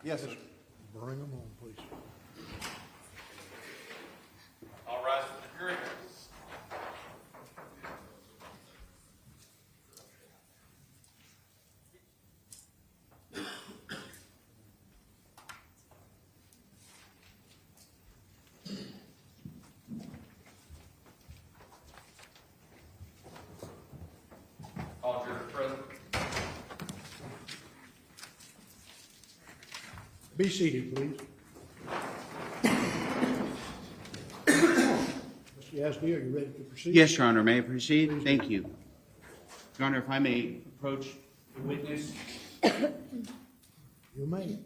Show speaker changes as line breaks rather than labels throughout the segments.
Yes, sir.
Bring them on, please.
All rise for the jury. All jurors present.
Be seated, please. Mr. Yasdi, are you ready to proceed?
Yes, Your Honor. May I proceed? Thank you. Your Honor, if I may approach the witness.
You may.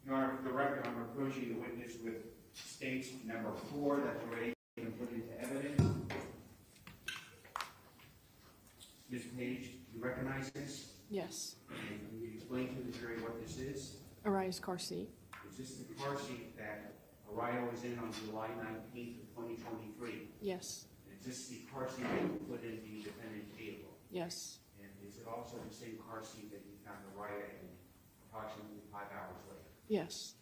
Your Honor, for the record, I'm approaching the witness with states number 4 that's already been put into evidence. Ms. Page, you recognize this?
Yes.
And can you explain to the jury what this is?
Ariah's car seat.
Is this the car seat that Ariah was in on July 19th of 2023?
Yes.
And is this the car seat that you put in the defendant's vehicle?
Yes.
And is it also the same car seat that you found Ariah in approximately 5 hours later?
Yes.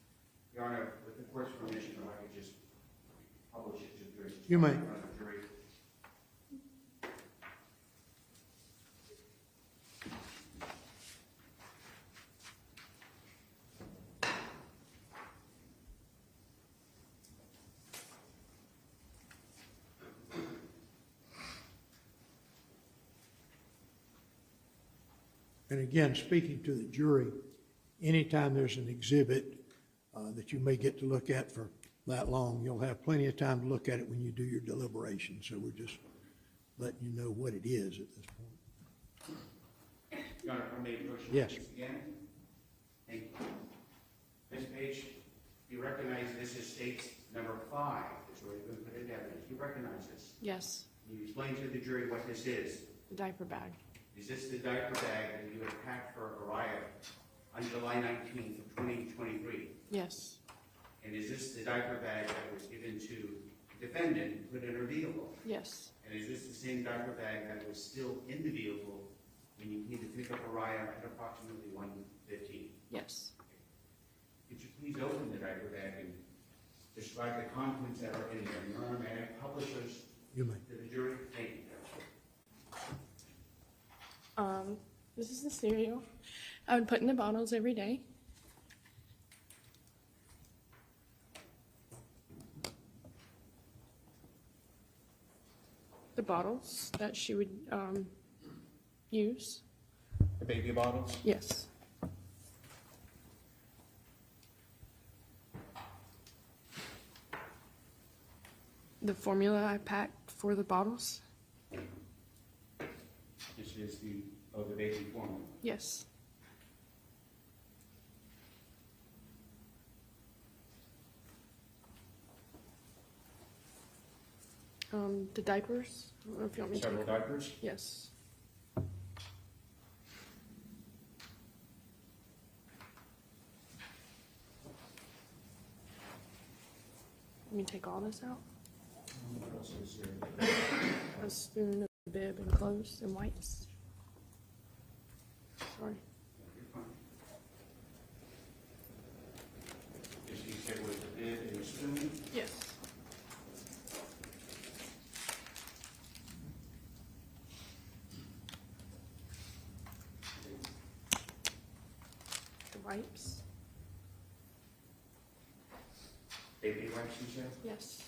Your Honor, with the court's permission, if I could just publish it to the jury.
You may.
In front of the jury.
And again, speaking to the jury, anytime there's an exhibit that you may get to look at for that long, you'll have plenty of time to look at it when you do your deliberation. So we're just letting you know what it is at this point.
Your Honor, if I may approach the
Yes.
witness again. Thank you. Ms. Page, you recognize this is states number 5 that's already been put into evidence. You recognize this?
Yes.
Can you explain to the jury what this is?
The diaper bag.
Is this the diaper bag that you had packed for Ariah on July 19th of 2023?
Yes.
And is this the diaper bag that was given to the defendant and put in her vehicle?
Yes.
And is this the same diaper bag that was still in the vehicle when you came to pick up Ariah at approximately 1:15?
Yes.
Could you please open the diaper bag and describe the contents that are in there? Your Honor, may I publish those
You may.
to the jury? Thank you.
This is the cereal I would put in the bottles every day. The bottles that she would use.
The baby bottles?
Yes. The formula I packed for the bottles.
This is the baby formula.
Yes. The diapers. I don't know if you want me to
Several
take.
diapers?
Yes. Let me take all this out.
What else is there?
A spoon, a bib, and clothes and wipes. Sorry.
You're fine. Just you said with the bib and the spoon?
Yes. The wipes.
Baby wipes, you said?
Yes.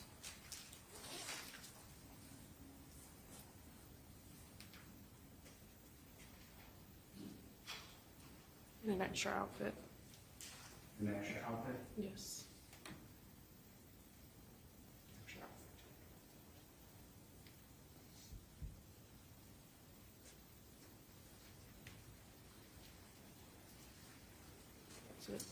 And an extra outfit.
An extra outfit?
Yes.
Extra outfit.
That's it.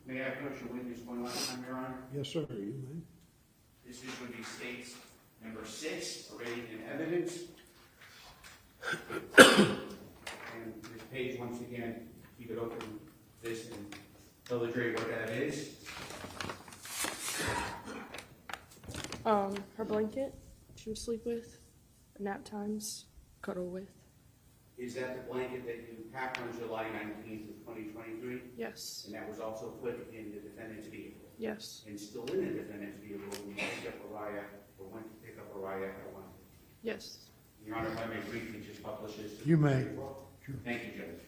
May I approach your witness one last time, Your Honor?
Yes, sir, you may.
This is going to be state's number 6, arraigned in evidence. And this page, once again, keep it open, this, and tell the jury what that is.
Her blanket she would sleep with, nap times, cuddle with.
Is that the blanket that you packed on July 19th of 2023?
Yes.
And that was also put in the defendant's vehicle?
Yes.
And still in the defendant's vehicle when you picked up Araya, or went to pick up Araya at one?
Yes.
Your Honor, if I may briefly just publish this.
You may. Sure.
Thank you, Judge.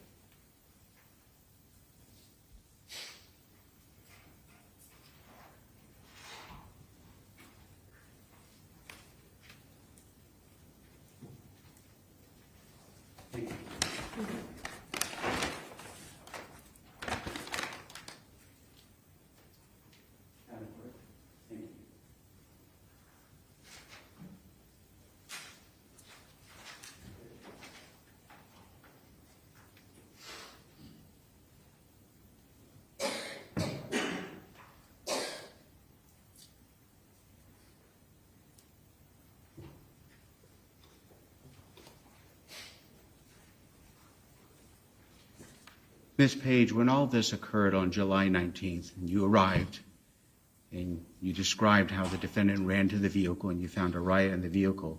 Thank you. Madam Clerk, thank you. Ms. Page, when all this occurred on July 19th, and you arrived, and you described how the defendant ran to the vehicle and you found Araya in the vehicle,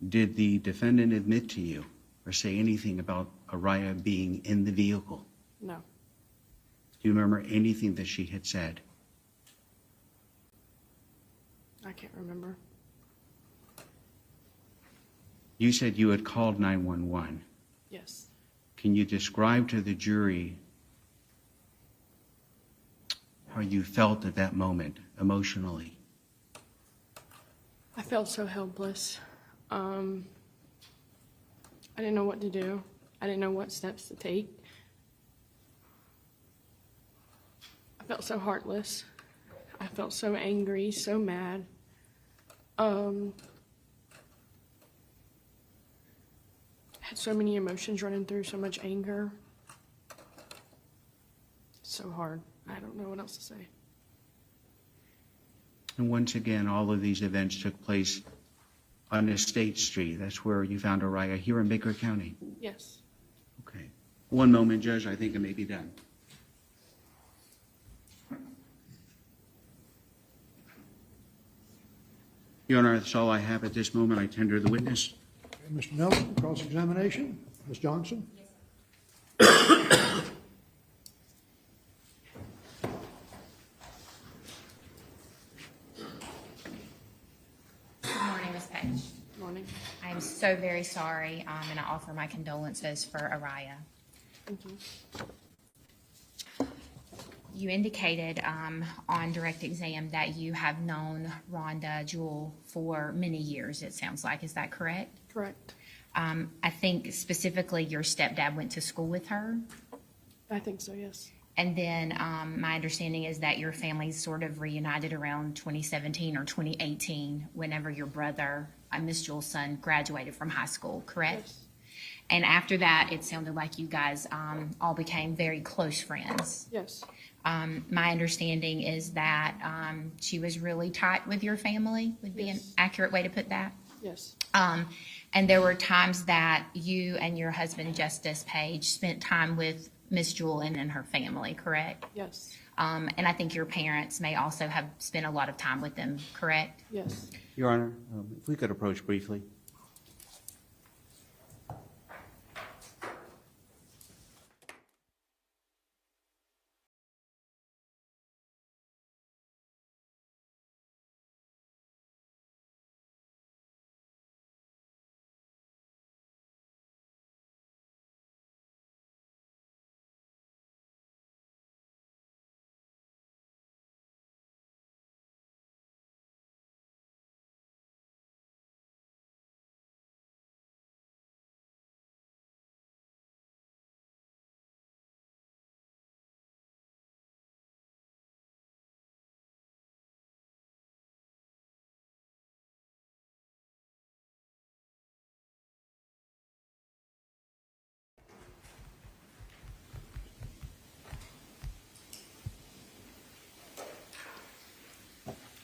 did the defendant admit to you or say anything about Araya being in the vehicle?
No.
Do you remember anything that she had said?
I can't remember.
You said you had called 911.
Yes.
Can you describe to the jury how you felt at that moment emotionally?
I felt so helpless. I didn't know what to do. I didn't know what steps to take. I felt so heartless. I felt so angry, so mad. I had so many emotions running through, so much anger. So hard. I don't know what else to say.
And once again, all of these events took place on Estate Street. That's where you found Araya, here in Baker County.
Yes.
Okay. One moment, Judge. I think it may be done. Your Honor, that's all I have at this moment. I tender the witness.
Okay, Mr. Nelson, cross-examination. Ms. Johnson?
Good morning, Ms. Page.
Morning.
I am so very sorry, and I offer my condolences for Araya.
Thank you.
You indicated on direct exam that you have known Rhonda Jewell for many years, it sounds like. Is that correct?
Correct.
I think specifically your stepdad went to school with her.
I think so, yes.
And then my understanding is that your family sort of reunited around 2017 or 2018 whenever your brother, Miss Jewell's son, graduated from high school, correct?
Yes.
And after that, it sounded like you guys all became very close friends.
Yes.
My understanding is that she was really tight with your family, would be an
Yes.
accurate way to put that.
Yes.
And there were times that you and your husband, Justice Page, spent time with Miss Jewell and her family, correct?
Yes.
And I think your parents may also have spent a lot of time with them, correct?
Yes.
Your Honor, if we could approach briefly.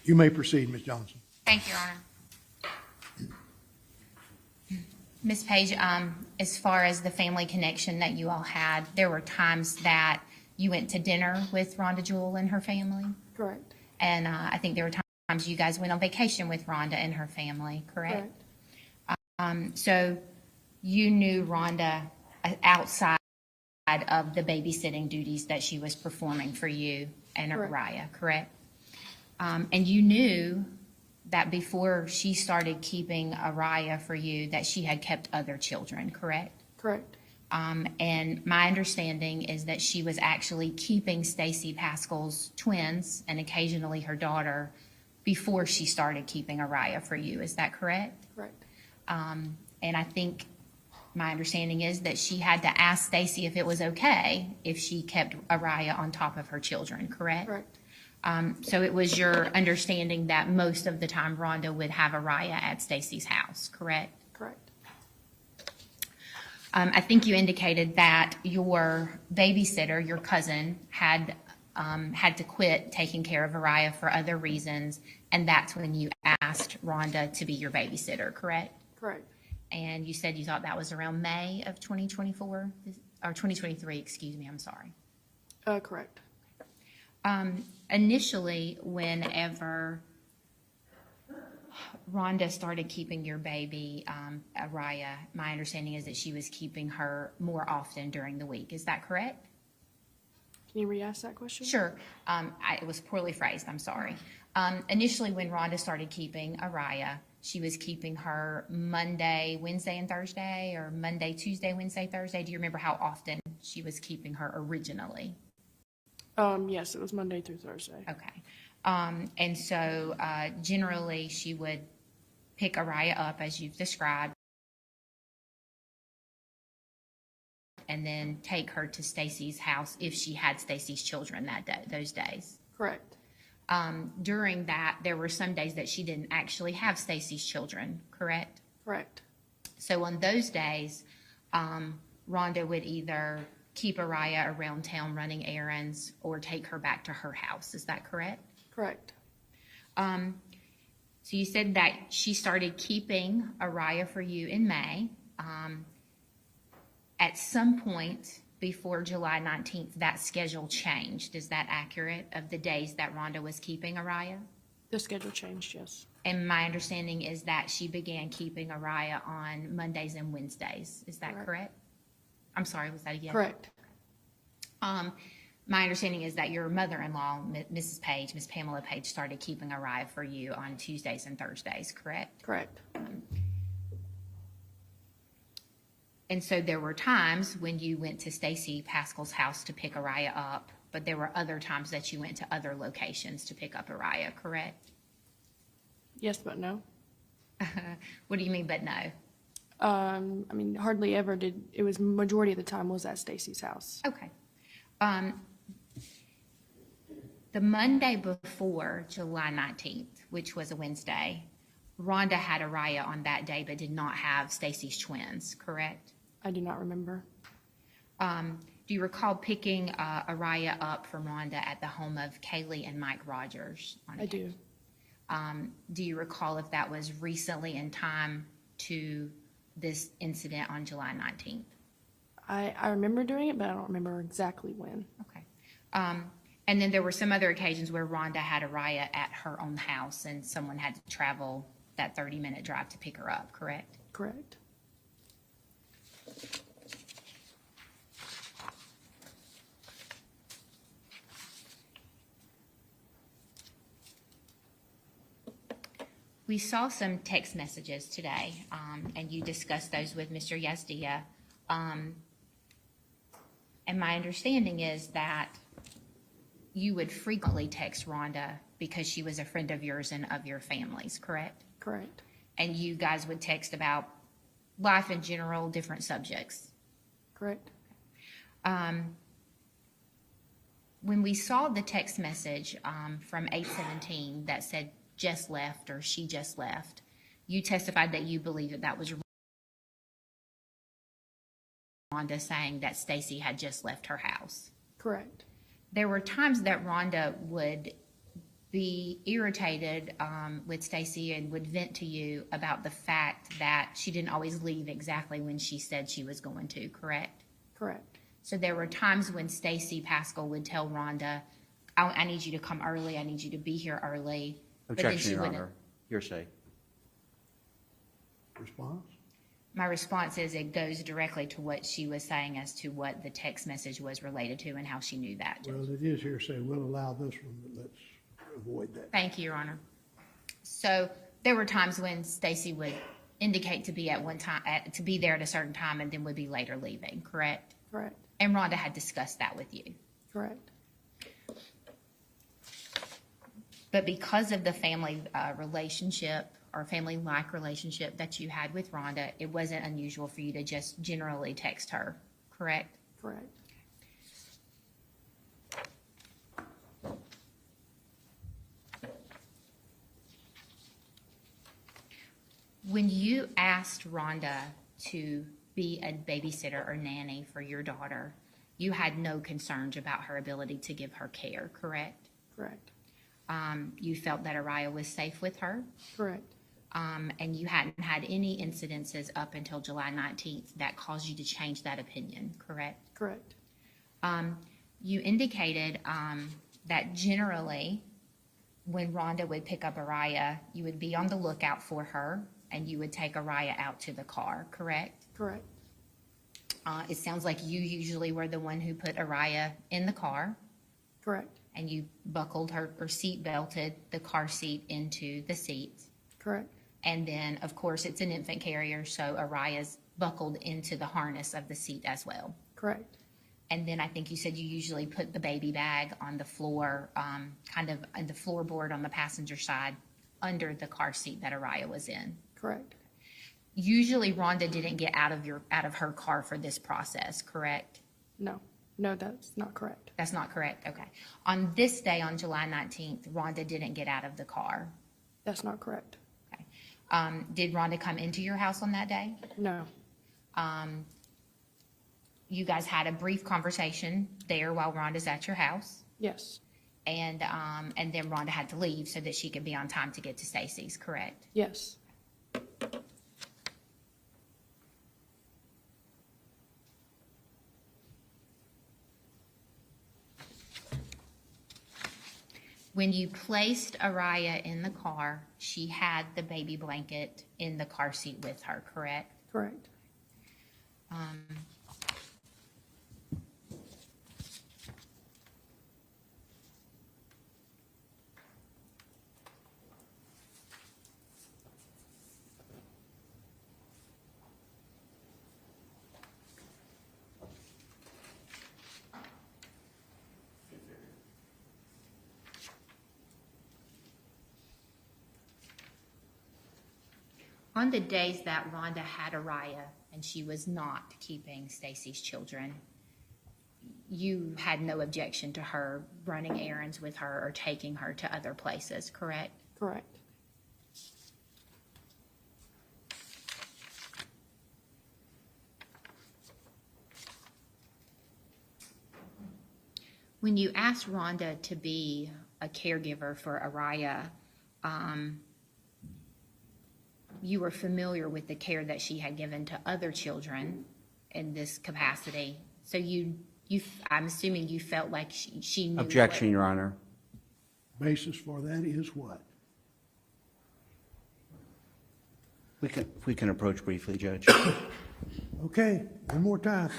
You may proceed, Ms. Johnson.
Thank you, Your Honor. Ms. Page, as far as the family connection that you all had, there were times that you went to dinner with Rhonda Jewell and her family?
Correct.
And I think there were times you guys went on vacation with Rhonda and her family, correct? So you knew Rhonda outside of the babysitting duties that she was performing for you and
Correct.
Araya, correct? And you knew that before she started keeping Araya for you, that she had kept other children, correct?
Correct.
And my understanding is that she was actually keeping Stacy Pascal's twins and occasionally her daughter before she started keeping Araya for you. Is that correct?
Correct.
And I think my understanding is that she had to ask Stacy if it was okay if she kept Araya on top of her children, correct?
Correct.
So it was your understanding that most of the time Rhonda would have Araya at Stacy's house, correct?
Correct.
I think you indicated that your babysitter, your cousin, had to quit taking care of Araya for other reasons, and that's when you asked Rhonda to be your babysitter, correct?
Correct.
And you said you thought that was around May of 2024, or 2023, excuse me, I'm sorry.
Correct.
Initially, whenever Rhonda started keeping your baby, Araya, my understanding is that she was keeping her more often during the week. Is that correct?
Can you re-ask that question?
Sure. It was poorly phrased. I'm sorry. Initially, when Rhonda started keeping Araya, she was keeping her Monday, Wednesday, and Thursday, or Monday, Tuesday, Wednesday, Thursday. Do you remember how often she was keeping her originally?
Yes, it was Monday through Thursday.
Okay. And so generally, she would pick Araya up, as you've described, and then take her to Stacy's house if she had Stacy's children that day, those days.
Correct.
During that, there were some days that she didn't actually have Stacy's children, correct?
Correct.
So on those days, Rhonda would either keep Araya around town running errands or take her back to her house. Is that correct?
Correct.
So you said that she started keeping Araya for you in May. At some point before July 19th, that schedule changed. Is that accurate, of the days that Rhonda was keeping Araya?
The schedule changed, yes.
And my understanding is that she began keeping Araya on Mondays and Wednesdays. Is that correct? I'm sorry, was that a yes?
Correct.
My understanding is that your mother-in-law, Mrs. Page, Miss Pamela Page, started keeping Araya for you on Tuesdays and Thursdays, correct?
Correct.
And so there were times when you went to Stacy Pascal's house to pick Araya up, but there were other times that you went to other locations to pick up Araya, correct?
Yes, but no.
What do you mean, but no?
I mean, hardly ever did. It was majority of the time was at Stacy's house.
Okay. The Monday before July 19th, which was a Wednesday, Rhonda had Araya on that day but did not have Stacy's twins, correct?
I do not remember.
Do you recall picking Araya up from Rhonda at the home of Kaylee and Mike Rogers?
I do.
Do you recall if that was recently in time to this incident on July 19th?
I remember doing it, but I don't remember exactly when.
Okay. And then there were some other occasions where Rhonda had Araya at her own house and someone had to travel that 30-minute drive to pick her up, correct?
Correct.
We saw some text messages today, and you discussed those with Mr. Yazdia. And my understanding is that you would frequently text Rhonda because she was a friend of yours and of your family's, correct?
Correct.
And you guys would text about life in general, different subjects.
Correct.
When we saw the text message from 817 that said just left or she just left, you testified that you believed that that was Rhonda saying that Stacy had just left her house.
Correct.
There were times that Rhonda would be irritated with Stacy and would vent to you about the fact that she didn't always leave exactly when she said she was going to, correct?
Correct.
So there were times when Stacy Pascal would tell Rhonda, I need you to come early, I need you to be here early. But then
Objection,
she
Your
wouldn't.
Honor. Hearsay.
Response?
My response is it goes directly to what she was saying as to what the text message was related to and how she knew that. Judge.
Well, it is hearsay. We'll allow this one, but let's avoid that.
Thank you, Your Honor. So there were times when Stacy would indicate to be at one time, to be there at a certain time and then would be later leaving, correct?
Correct.
And Rhonda had discussed that with you.
Correct.
But because of the family relationship or family-like relationship that you had with Rhonda, it wasn't unusual for you to just generally text her, correct?
Correct.
When you asked Rhonda to be a babysitter or nanny for your daughter, you had no concerns about her ability to give her care, correct?
Correct.
You felt that Araya was safe with her,
Correct.
and you hadn't had any incidences up until July 19th that caused you to change that opinion, correct?
Correct.
You indicated that generally, when Rhonda would pick up Araya, you would be on the lookout for her, and you would take Araya out to the car, correct?
Correct.
It sounds like you usually were the one who put Araya in the car,
Correct.
and you buckled her or seat belted the car seat into the seat.
Correct.
And then, of course, it's an infant carrier, so Araya's buckled into the harness of the seat as well.
Correct.
And then I think you said you usually put the baby bag on the floor, kind of on the floorboard on the passenger side under the car seat that Araya was in.
Correct.
Usually Rhonda didn't get out of her car for this process, correct?
No. No, that's not correct.
That's not correct, okay. On this day, on July 19th, Rhonda didn't get out of the car.
That's not correct.
Okay. Did Rhonda come into your house on that day?
No.
You guys had a brief conversation there while Rhonda's at your house,
Yes.
and then Rhonda had to leave so that she could be on time to get to Stacy's, correct?
Yes.
When you placed Araya in the car, she had the baby blanket in the car seat with her, correct?
Correct.
On the days that Rhonda had Araya and she was not keeping Stacy's children, you had no objection to her running errands with her or taking her to other places, correct?
Correct.
When you asked Rhonda to be a caregiver for Araya, you were familiar with the care that she had given to other children in this capacity. So I'm assuming you felt like she knew.
Objection, Your Honor.
Basis for that is what?
We can approach briefly, Judge.
Okay, one more time.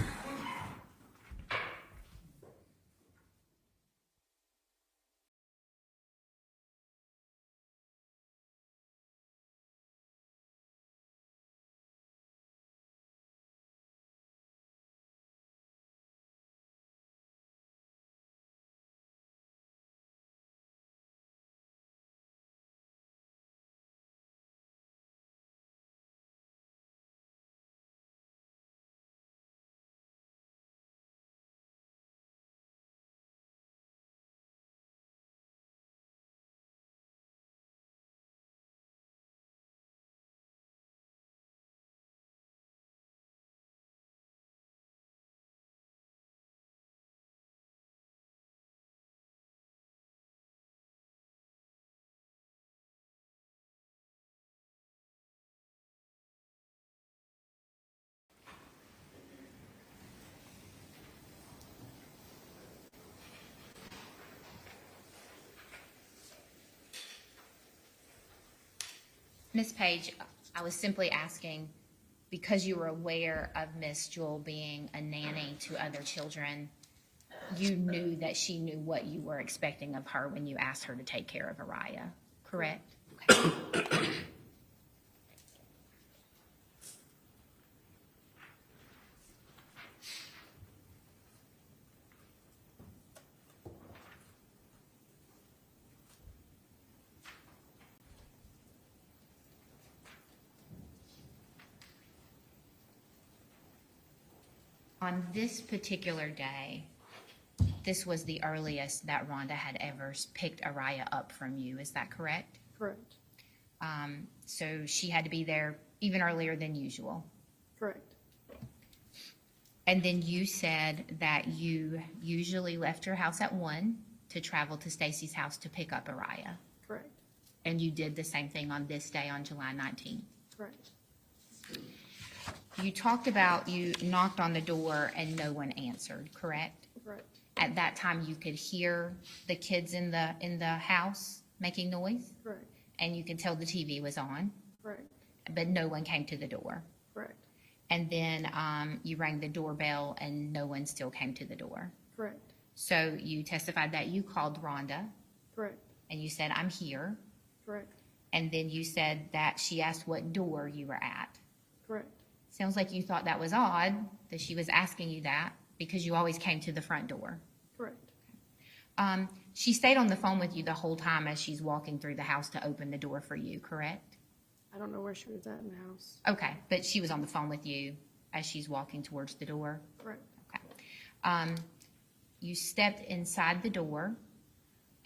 Ms. Page, I was simply asking, because you were aware of Miss Jewell being a nanny to other children, you knew that she knew what you were expecting of her when you asked her to take care of Araya, correct? Okay. On this particular day, this was the earliest that Rhonda had ever picked Araya up from you, is that correct?
Correct.
So she had to be there even earlier than usual.
Correct.
And then you said that you usually left your house at 1 to travel to Stacy's house to pick up Araya.
Correct.
And you did the same thing on this day on July 19th.
Correct.
You talked about you knocked on the door and no one answered, correct?
Correct.
At that time, you could hear the kids in the house making noise,
Correct.
and you could tell the TV was on,
Correct.
but no one came to the door.
Correct.
And then you rang the doorbell and no one still came to the door.
Correct.
So you testified that you called Rhonda
Correct.
and you said, "I'm here."
Correct.
And then you said that she asked what door you were at.
Correct.
Sounds like you thought that was odd that she was asking you that because you always came to the front door.
Correct.
She stayed on the phone with you the whole time as she's walking through the house to open the door for you, correct?
I don't know where she was at in the house.
Okay, but she was on the phone with you as she's walking towards the door?
Correct.
Okay. You stepped inside the door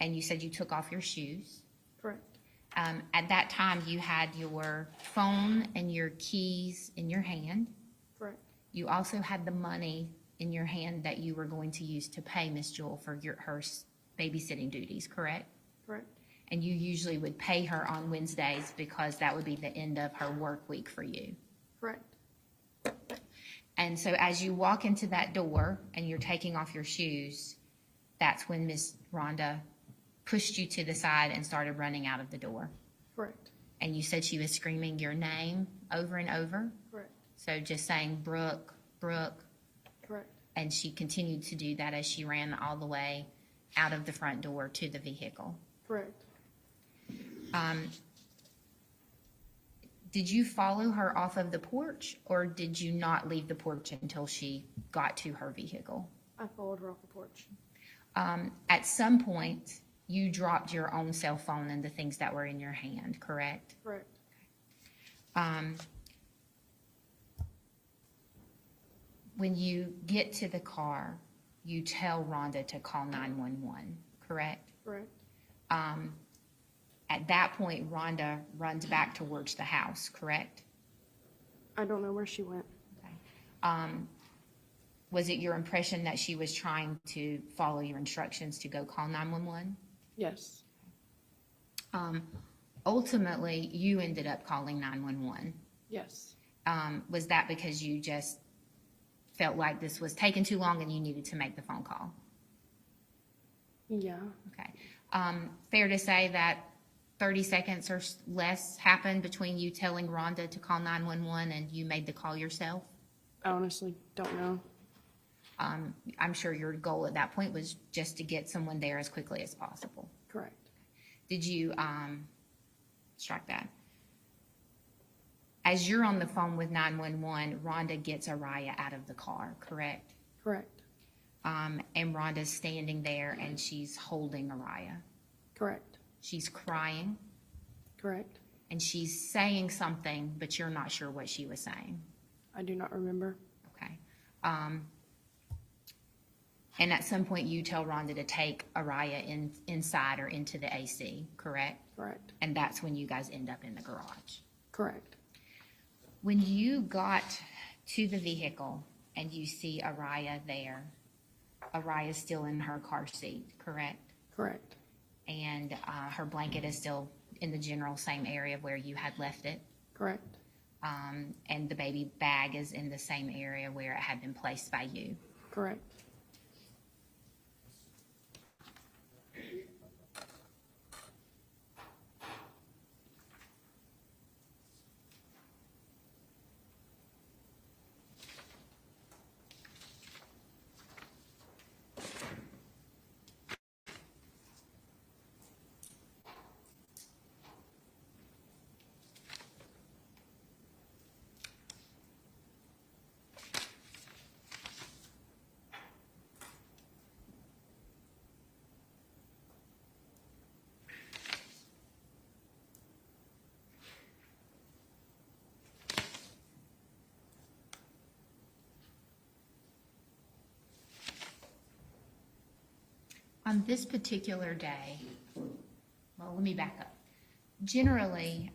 and you said you took off your shoes.
Correct.
At that time, you had your phone and your keys in your hand.
Correct.
You also had the money in your hand that you were going to use to pay Miss Jewell for her babysitting duties, correct?
Correct.
And you usually would pay her on Wednesdays because that would be the end of her work week for you.
Correct.
And so as you walk into that door and you're taking off your shoes, that's when Miss Rhonda pushed you to the side and started running out of the door.
Correct.
And you said she was screaming your name over and over.
Correct.
So just saying, "Brooke, Brooke."
Correct.
And she continued to do that as she ran all the way out of the front door to the vehicle.
Correct.
Did you follow her off of the porch, or did you not leave the porch until she got to her vehicle?
I followed her off the porch.
At some point, you dropped your own cell phone and the things that were in your hand, correct?
Correct.
When you get to the car, you tell Rhonda to call 911, correct?
Correct.
At that point, Rhonda runs back towards the house, correct?
I don't know where she went.
Okay. Was it your impression that she was trying to follow your instructions to go call 911?
Yes.
Ultimately, you ended up calling 911.
Yes.
Was that because you just felt like this was taking too long and you needed to make the phone call?
Yeah.
Okay. Fair to say that 30 seconds or less happened between you telling Rhonda to call 911 and you made the call yourself?
I honestly don't know.
I'm sure your goal at that point was just to get someone there as quickly as possible.
Correct.
Did you, strike that? As you're on the phone with 911, Rhonda gets Araya out of the car, correct?
Correct.
And Rhonda's standing there and she's holding Araya.
Correct.
She's crying
Correct.
and she's saying something, but you're not sure what she was saying.
I do not remember.
Okay. And at some point you tell Rhonda to take Araya inside or into the AC, correct?
Correct.
And that's when you guys end up in the garage.
Correct.
When you got to the vehicle and you see Araya there, Araya's still in her car seat, correct?
Correct.
And her blanket is still in the general same area where you had left it.
Correct.
And the baby bag is in the same area where it had been placed by you.
Correct.
On this particular day, well, let me back up. Generally,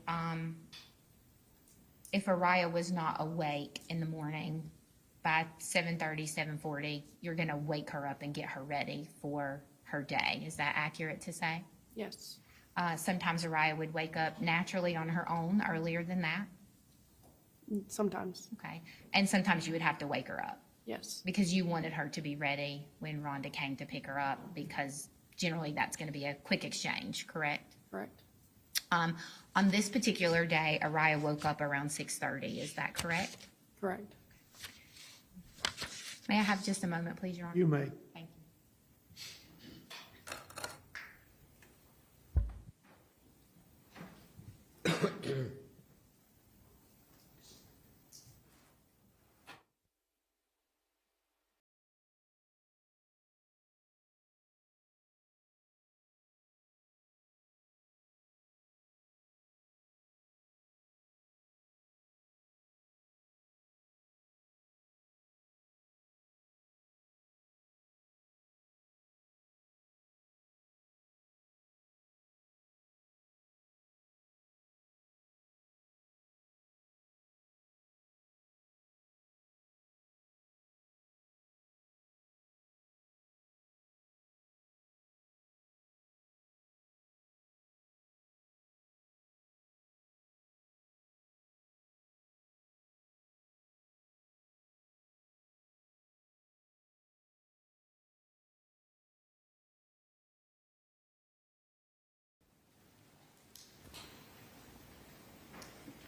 if Araya was not awake in the morning by 7:30, 7:40, you're going to wake her up and get her ready for her day. Is that accurate to say?
Yes.
Sometimes Araya would wake up naturally on her own earlier than that.
Sometimes.
Okay. And sometimes you would have to wake her up
Yes.
because you wanted her to be ready when Rhonda came to pick her up, because generally that's going to be a quick exchange, correct?
Correct.
On this particular day, Araya woke up around 6:30. Is that correct?
Correct.
May I have just a moment, please, Your Honor?
You may.
Thank you.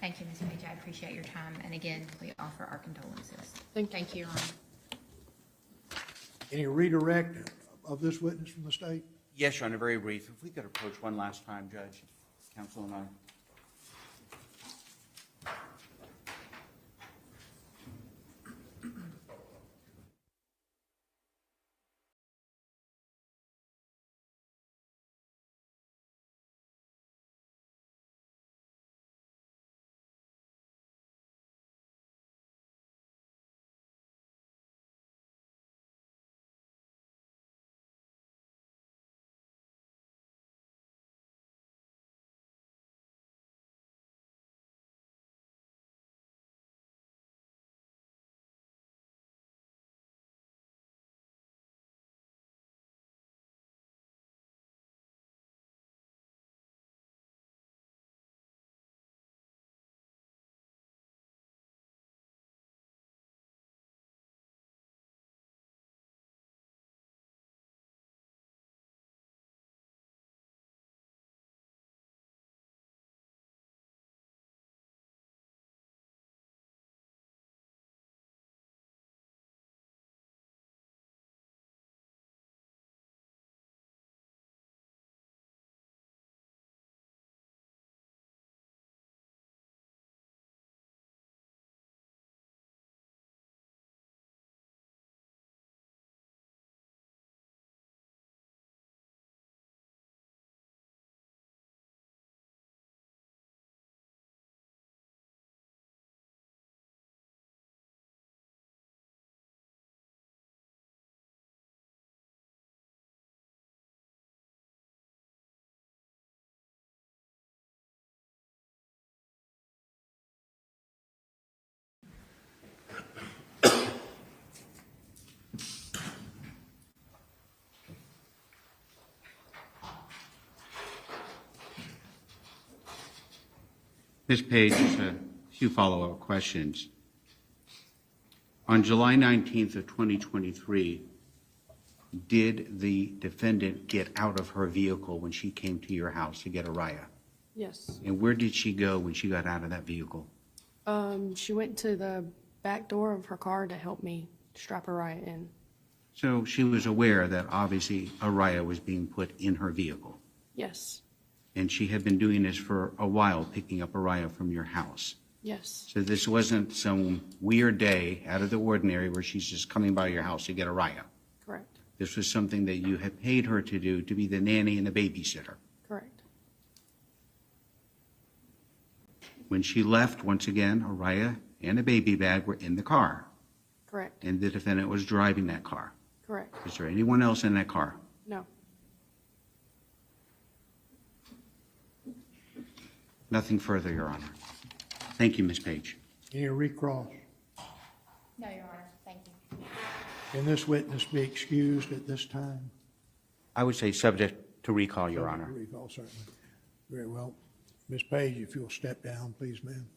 Thank you, Ms. Page. I appreciate your time. And again, we offer our condolences.
Thank you.
Your Honor.
Any redirect of this witness from the state?
Yes, Your Honor, very brief. If we could approach one last time, Judge, Counsel and I. Ms. Page, just a few follow-up questions. On July 19th of 2023, did the defendant get out of her vehicle when she came to your house to get Araya?
Yes.
And where did she go when she got out of that vehicle?
She went to the back door of her car to help me strap Araya in.
So she was aware that obviously Araya was being put in her vehicle.
Yes.
And she had been doing this for a while, picking up Araya from your house.
Yes.
So this wasn't some weird day out of the ordinary where she's just coming by your house to get Araya.
Correct.
This was something that you had paid her to do, to be the nanny and the babysitter.
Correct.
When she left, once again, Araya and a baby bag were in the car,
Correct.
and the defendant was driving that car.
Correct.
Is there anyone else in that car?
No.
Nothing further, Your Honor. Thank you, Ms. Page.
Any recross?
No, Your Honor, thank you.
Can this witness be excused at this time?
I would say subject to recall, Your Honor.
Recall, certainly. Very well. Ms. Page, if you'll step down, please, ma'am.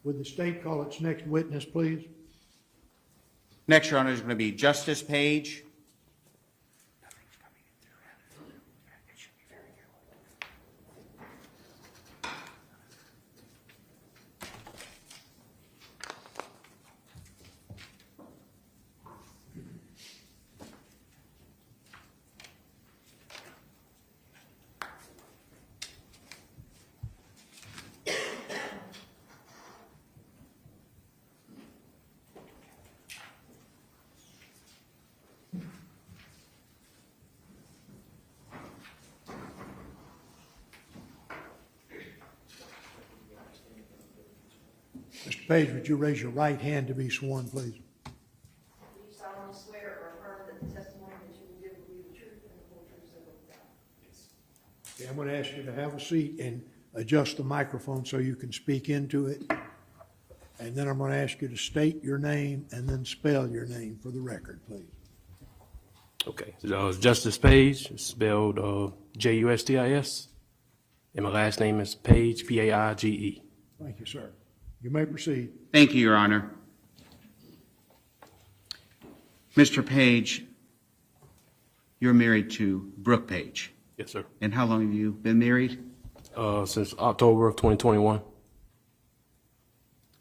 Would the state call its next witness, please?
Next, Your Honor, is going to be Justice Page.
Mr. Page, would you raise your right hand to be sworn, please?
Do you solemnly swear or affirm that the testimony that you will give will be the truth and the whole truth, so help you God?
Okay, I'm going to ask you to have a seat and adjust the microphone so you can speak into it. And then I'm going to ask you to state your name and then spell your name for the record, please.
Okay, so Justice Page, it's spelled Justis, and my last name is Page, Paige.
Thank you, sir. You may proceed.
Thank you, Your Honor. Mr. Page, you're married to Brooke Page.
Yes, sir.
And how long have you been married?
Since October of 2021,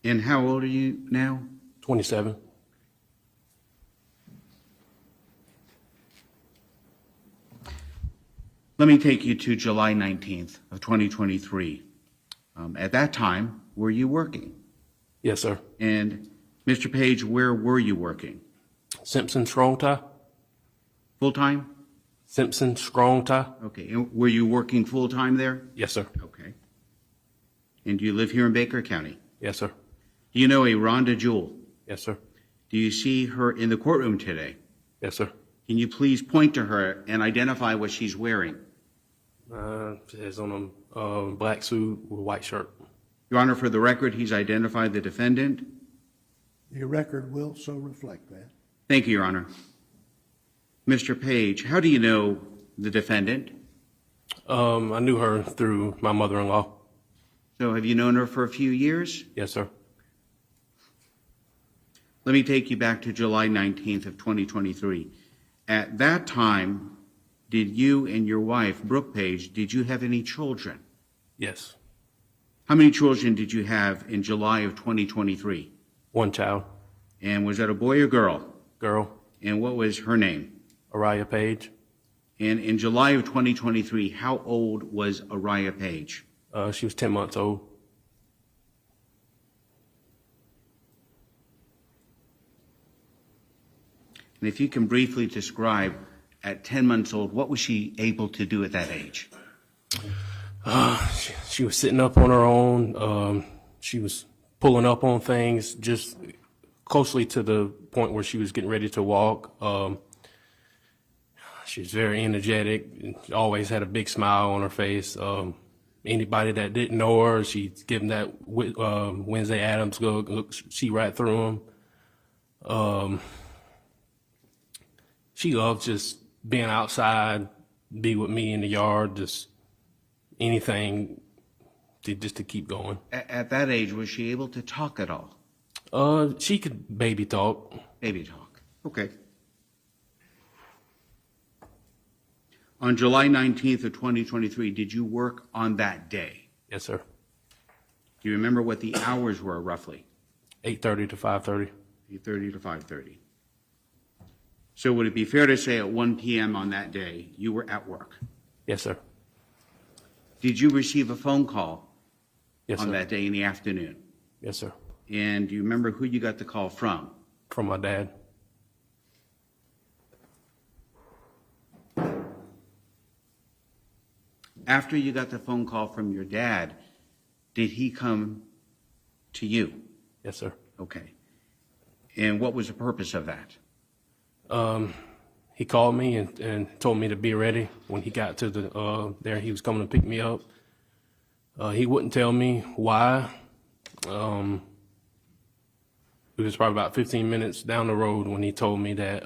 And how old are you now?
27.
Let me take you to July 19th of 2023. At that time, were you working?
Yes, sir.
And Mr. Page, where were you working?
Simpson Strong Tie.
Full-time?
Simpson Strong Tie.
Okay. And were you working full-time there?
Yes, sir.
Okay. And do you live here in Baker County?
Yes, sir.
Do you know a Rhonda Jewell?
Yes, sir.
Do you see her in the courtroom today?
Yes, sir.
Can you please point to her and identify what she's wearing?
She has on a black suit with a white shirt.
Your Honor, for the record, he's identified the defendant.
Your record will so reflect that.
Thank you, Your Honor. Mr. Page, how do you know the defendant?
I knew her through my mother-in-law.
So have you known her for a few years?
Yes, sir.
Let me take you back to July 19th of 2023. At that time, did you and your wife, Brooke Page, did you have any children?
Yes.
How many children did you have in July of 2023?
One child.
And was that a boy or girl?
Girl.
And what was her name?
Araya Page.
And in July of 2023, how old was Araya Page?
She was 10 months old.
And if you can briefly describe, at 10 months old, what was she able to do at that age?
She was sitting up on her own. She was pulling up on things just closely to the point where she was getting ready to walk. She was very energetic, always had a big smile on her face. Anybody that didn't know her, she'd give them that Wednesday Addams look, see right through them. She loved just being outside, be with me in the yard, just anything just to keep going.
At that age, was she able to talk at all?
She could baby talk.
Baby talk. Okay. On July 19th of 2023, did you work on that day?
Yes, sir.
Do you remember what the hours were roughly?
8:30 to 5:30.
8:30 to 5:30. So would it be fair to say at 1 p.m. on that day, you were at work?
Yes, sir.
Did you receive a phone call
Yes,
on
sir.
that day in the afternoon?
Yes, sir.
And do you remember who you got the call from?
From my dad.
After you got the phone call from your dad, did he come to you?
Yes, sir.
Okay. And what was the purpose of that?
He called me and told me to be ready when he got to the there. He was coming to pick me up. He wouldn't tell me why. It was probably about 15 minutes down the road when he told me that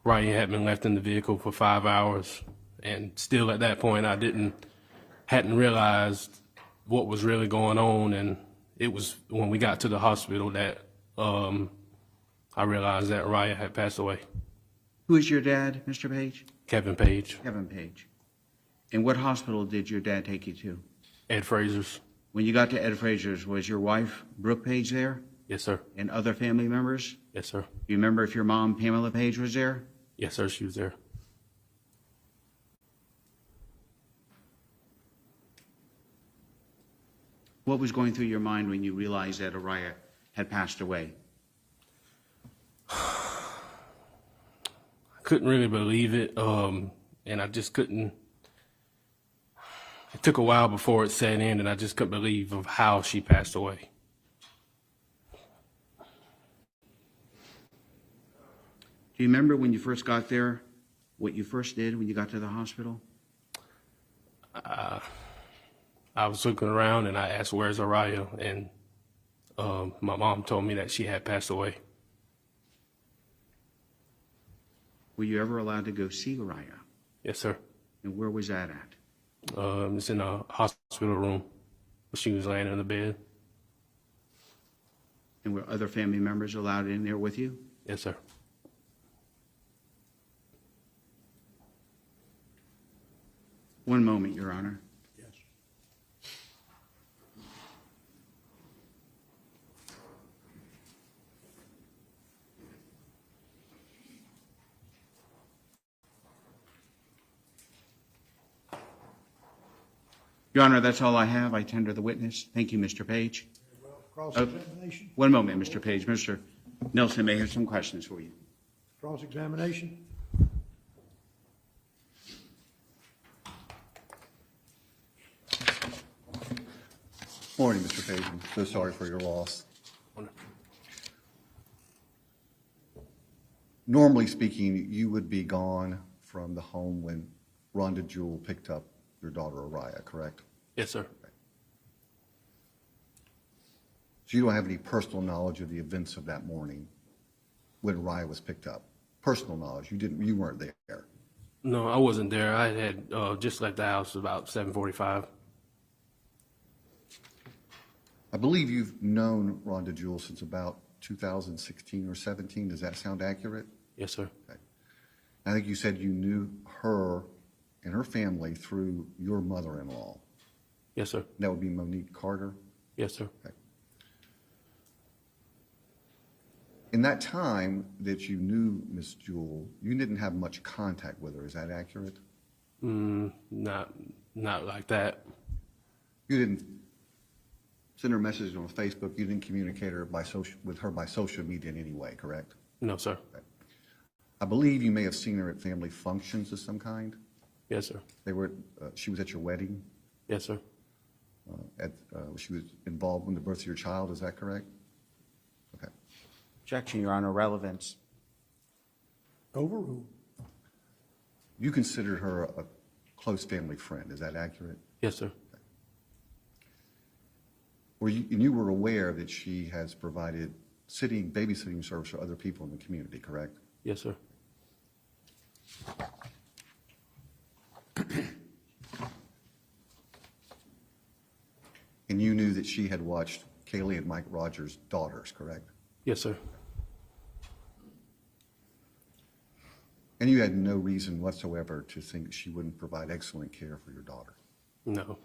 Ryan had been left in the vehicle for 5 hours, and still at that point I hadn't realized what was really going on. And it was when we got to the hospital that I realized that Ryan had passed away.
Who is your dad, Mr. Page?
Kevin Page,
Kevin Page. And what hospital did your dad take you to?
Ed Fraser's.
When you got to Ed Fraser's, was your wife, Brooke Page, there?
Yes, sir.
And other family members?
Yes, sir.
Do you remember if your mom, Pamela Page, was there?
Yes, sir. She was there.
What was going through your mind when you realized that Araya had passed away?
I couldn't really believe it, and I just couldn't. It took a while before it set in, and I just couldn't believe of how she passed away.
Do you remember when you first got there, what you first did when you got to the hospital?
I was looking around, and I asked, "Where's Araya?" And my mom told me that she had passed away.
Were you ever allowed to go see Araya?
Yes, sir.
And where was that at?
It's in a hospital room. She was laying in the bed.
And were other family members allowed in there with you?
Yes, sir.
One moment, Your Honor.
Yes.
Your Honor, that's all I have. I tender the witness. Thank you, Mr. Page.
Cross-examination?
One moment, Mr. Page. Mr. Nelson may have some questions for you.
Cross-examination?
Morning, Mr. Page. I'm so sorry for your loss. Normally speaking, you would be gone from the home when Rhonda Jewell picked up your daughter, Araya, correct?
Yes, sir.
So you don't have any personal knowledge of the events of that morning when Araya was picked up? Personal knowledge, you weren't there?
No, I wasn't there. I had just left the house about 7:45.
I believe you've known Rhonda Jewell since about 2016 or 17. Does that sound accurate?
Yes, sir.
Okay. I think you said you knew her and her family through your mother-in-law.
Yes, sir.
That would be Monique Carter.
Yes, sir.
Okay. In that time that you knew Miss Jewell, you didn't have much contact with her. Is that accurate?
Not like that.
You didn't send her messages on Facebook. You didn't communicate with her by social media in any way, correct?
No, sir.
Okay. I believe you may have seen her at family functions of some kind.
Yes, sir.
She was at your wedding.
Yes, sir.
She was involved in the birth of your child. Is that correct? Okay.
Objection, Your Honor. Relevance.
Overruled.
You considered her a close family friend. Is that accurate?
Yes, sir.
You were aware that she has provided babysitting service for other people in the community, correct?
Yes, sir.
And you knew that she had watched Kaylee and Mike Rogers' daughters, correct?
Yes, sir.
And you had no reason whatsoever to think she wouldn't provide excellent care for your daughter.
No.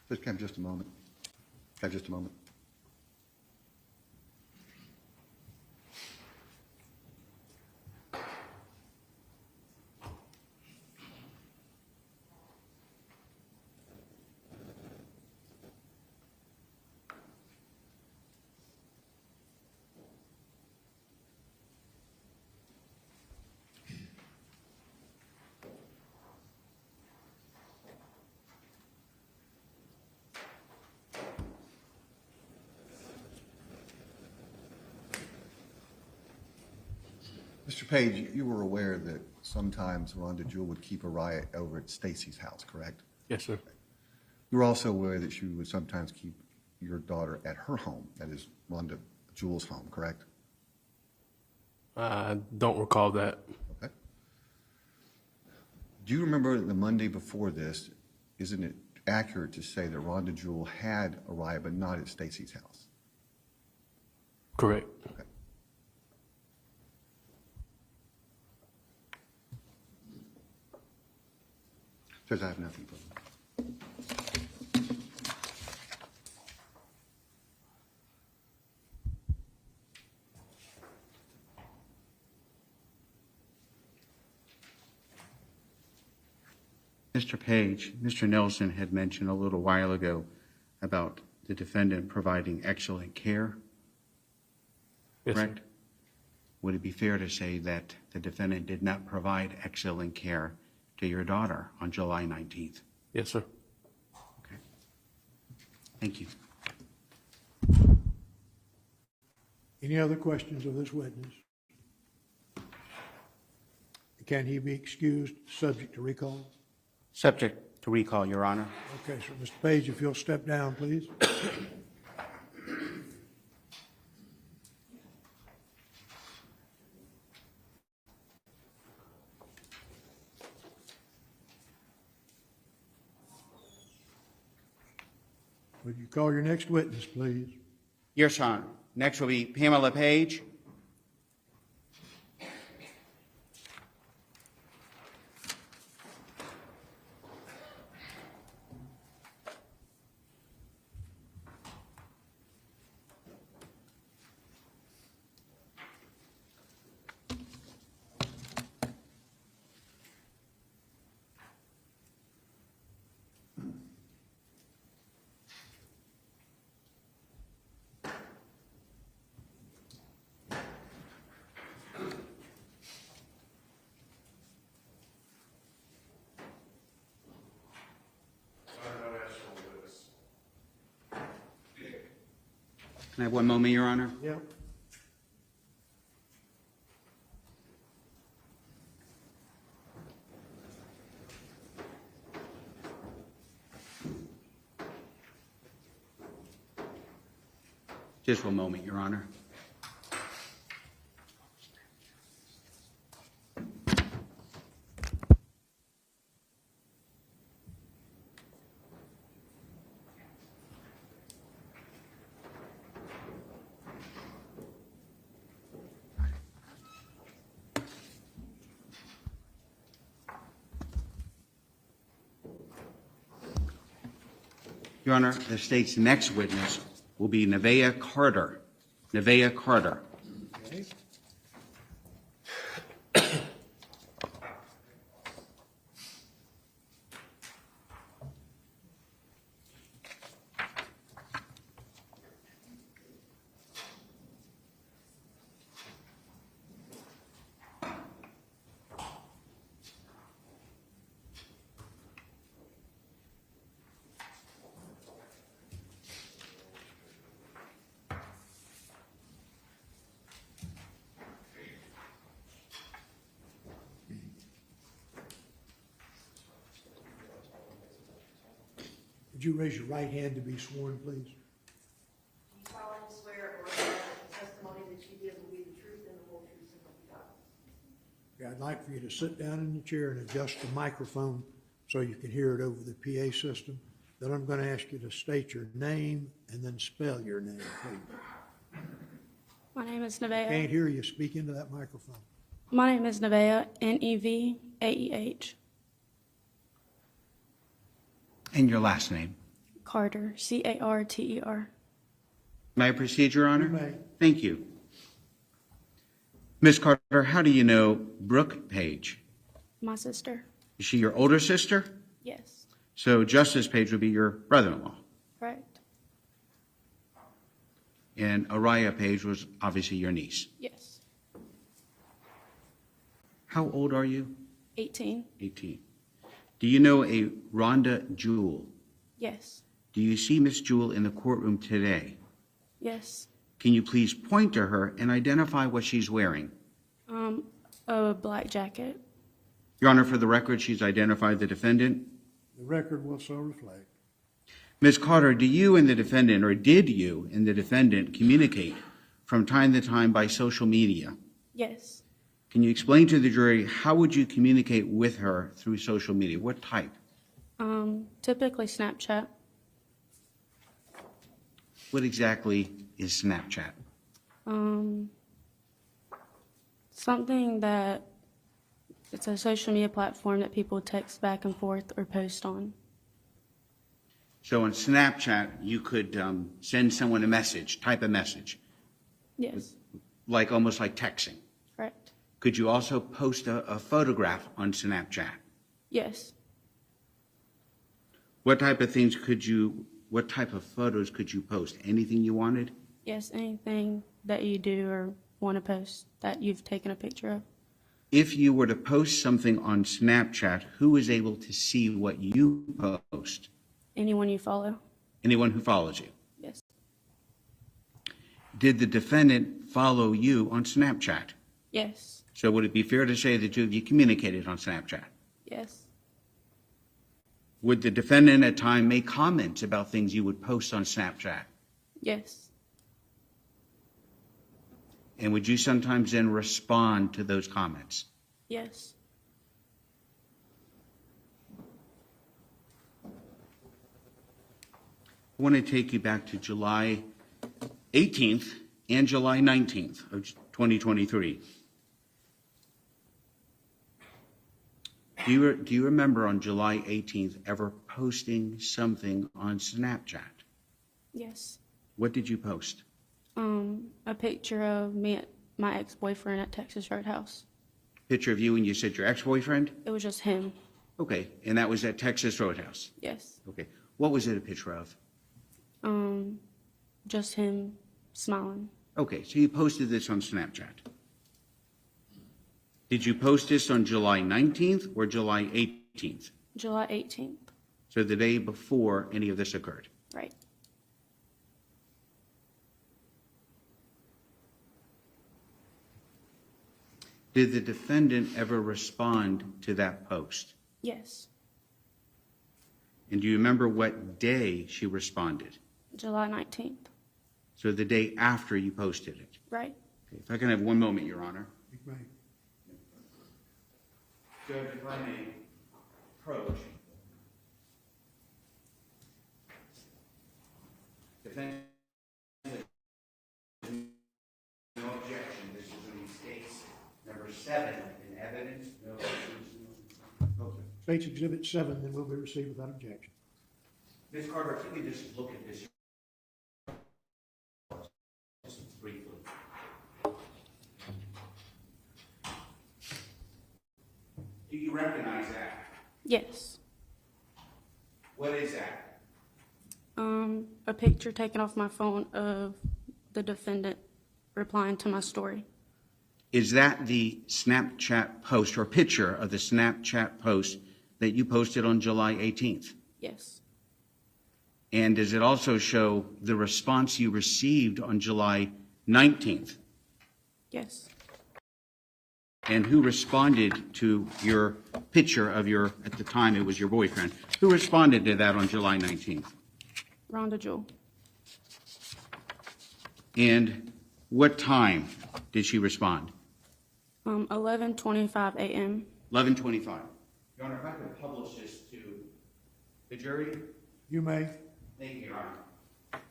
Just have just a moment. Have just a moment. Mr. Page, you were aware that sometimes Rhonda Jewell would keep Araya over at Stacy's house, correct?
Yes, sir.
You were also aware that she would sometimes keep your daughter at her home, that is Rhonda Jewell's home, correct?
I don't recall that.
Okay. Do you remember the Monday before this, isn't it accurate to say that Rhonda Jewell had Araya but not at Stacy's house?
Correct.
Okay. Judge, I have nothing further.
Mr. Page, Mr. Nelson had mentioned a little while ago about the defendant providing excellent care,
Yes, sir.
correct? Would it be fair to say that the defendant did not provide excellent care to your daughter on July 19th?
Yes, sir.
Okay. Thank you.
Any other questions of this witness? Can he be excused, subject to recall?
Subject to recall, Your Honor.
Okay, so Mr. Page, if you'll step down, please. Would you call your next witness, please?
Yes, Your Honor. Next will be Pamela Page. Can I have one moment, Your Honor?
Yep.
Just one moment, Your Honor. Your Honor, the state's next witness will be Nevaeh Carter. Nevaeh Carter.
Okay. Would you raise your right hand to be sworn, please?
Do you solemnly swear or affirm that the testimony that you give will be the truth and the whole truth, so help you God?
Okay, I'd like for you to sit down in the chair and adjust the microphone so you can hear it over the PA system. Then I'm going to ask you to state your name and then spell your name, please.
My name is
Can't
Nevaeh.
hear you. Speak into that microphone.
My name is Nevaeh, Nevaeh.
And your last name.
Carter, Carter.
May I proceed, Your Honor?
You may.
Thank you. Ms. Carter, how do you know Brooke Page?
My sister.
Is she your older sister?
Yes.
So Justice Page would be your brother-in-law.
Correct.
And Araya Page was obviously your niece.
Yes.
How old are you?
18.
18. Do you know a Rhonda Jewell?
Yes.
Do you see Miss Jewell in the courtroom today?
Yes.
Can you please point to her and identify what she's wearing?
A black jacket.
Your Honor, for the record, she's identified the defendant.
The record will so reflect.
Ms. Carter, do you and the defendant, or did you and the defendant communicate from time to time by social media?
Yes.
Can you explain to the jury how would you communicate with her through social media? What type?
Typically Snapchat.
What exactly is Snapchat?
Something that it's a social media platform that people text back and forth or post on.
So on Snapchat, you could send someone a message, type a message,
Yes.
like almost like texting.
Correct.
Could you also post a photograph on Snapchat?
Yes.
What type of photos could you post? Anything you wanted?
Yes. Anything that you do or want to post that you've taken a picture of.
If you were to post something on Snapchat, who is able to see what you post?
Anyone you follow.
Anyone who follows you.
Yes.
Did the defendant follow you on Snapchat?
Yes.
So would it be fair to say that you communicated on Snapchat?
Yes.
Would the defendant at time make comments about things you would post on Snapchat?
Yes.
And would you sometimes then respond to those comments?
Yes.
I want to take you back to July 18th and July 19th of 2023. Do you remember on July 18th ever posting something on Snapchat?
Yes.
What did you post?
A picture of me at my ex-boyfriend at Texas Roadhouse.
Picture of you and you said your ex-boyfriend?
It was just him.
Okay, and that was at Texas Roadhouse.
Yes.
Okay, what was it a picture of?
Just him smiling.
Okay, so you posted this on Snapchat. Did you post this on July 19th or July 18th?
July 18th.
So the day before any of this occurred?
Right.
Did the defendant ever respond to that post?
Yes.
And do you remember what day she responded?
July 19th.
So the day after you posted it?
Right.
Okay, if I can have one moment, Your Honor.
You may.
Judge, if I may approach. Defendant, no objection. This is in case number 7 in evidence. No objections. Okay.
States Exhibit 7, then will be received without objection.
Ms. Carter, if you could just look at this just briefly. Do you recognize that?
Yes.
What is that?
A picture taken off my phone of the defendant replying to my story.
Is that the Snapchat post or picture of the Snapchat post that you posted on July 18th?
Yes.
And does it also show the response you received on July 19th?
Yes.
And who responded to your picture of your, at the time it was your boyfriend, who responded to that on July 19th?
Rhonda Jewell.
And what time did she respond?
11:25 a.m.
11:25. Your Honor, if I could publish this to the jury?
You may.
Thank you, Your Honor.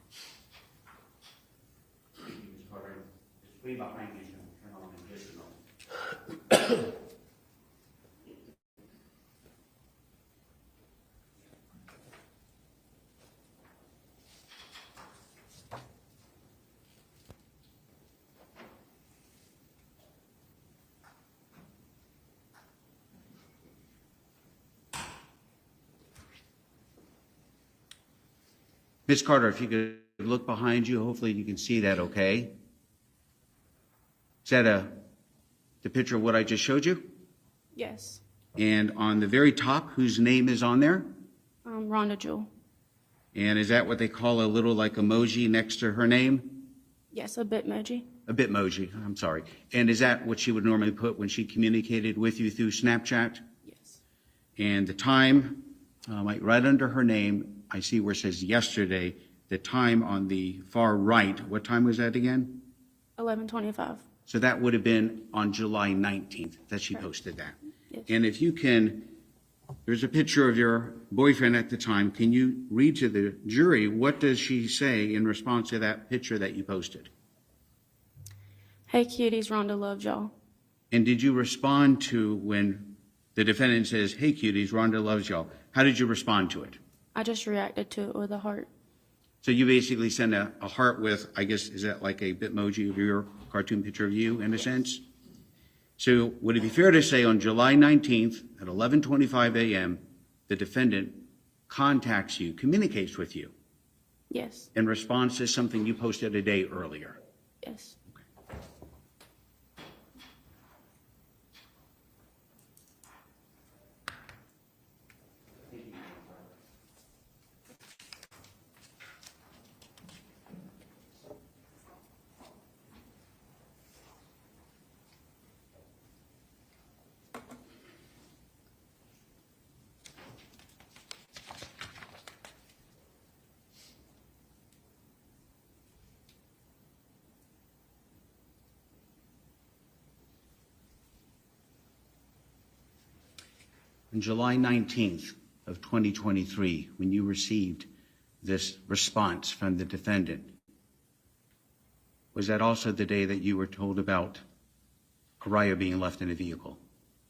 Thank you, Ms. Carter. It's way behind me, so I'll turn on in just a moment. Ms. Carter, if you could look behind you, hopefully you can see that okay. Is that the picture of what I just showed you?
Yes.
And on the very top, whose name is on there?
Rhonda Jewell.
And is that what they call a little like emoji next to her name?
Yes, a Bitmoji.
A Bitmoji, I'm sorry. And is that what she would normally put when she communicated with you through Snapchat?
Yes.
And the time, like right under her name, I see where it says yesterday, the time on the far right, what time was that again?
11:25.
So that would have been on July 19th that she posted that.
Yes.
And if you can, there's a picture of your boyfriend at the time. Can you read to the jury, what does she say in response to that picture that you posted?
Hey cuties, Rhonda loves y'all.
And did you respond to when the defendant says, hey cuties, Rhonda loves y'all? How did you respond to it?
I just reacted to it with a heart.
So you basically send a heart with, I guess, is that like a Bitmoji of your cartoon picture of you in a sense? So would it be fair to say on July 19th at 11:25 a.m., the defendant contacts you, communicates with you
Yes.
in response to something you posted a day earlier?
Yes.
On July 19th of 2023, when you received this response from the defendant, was that also the day that you were told about Araya being left in a vehicle?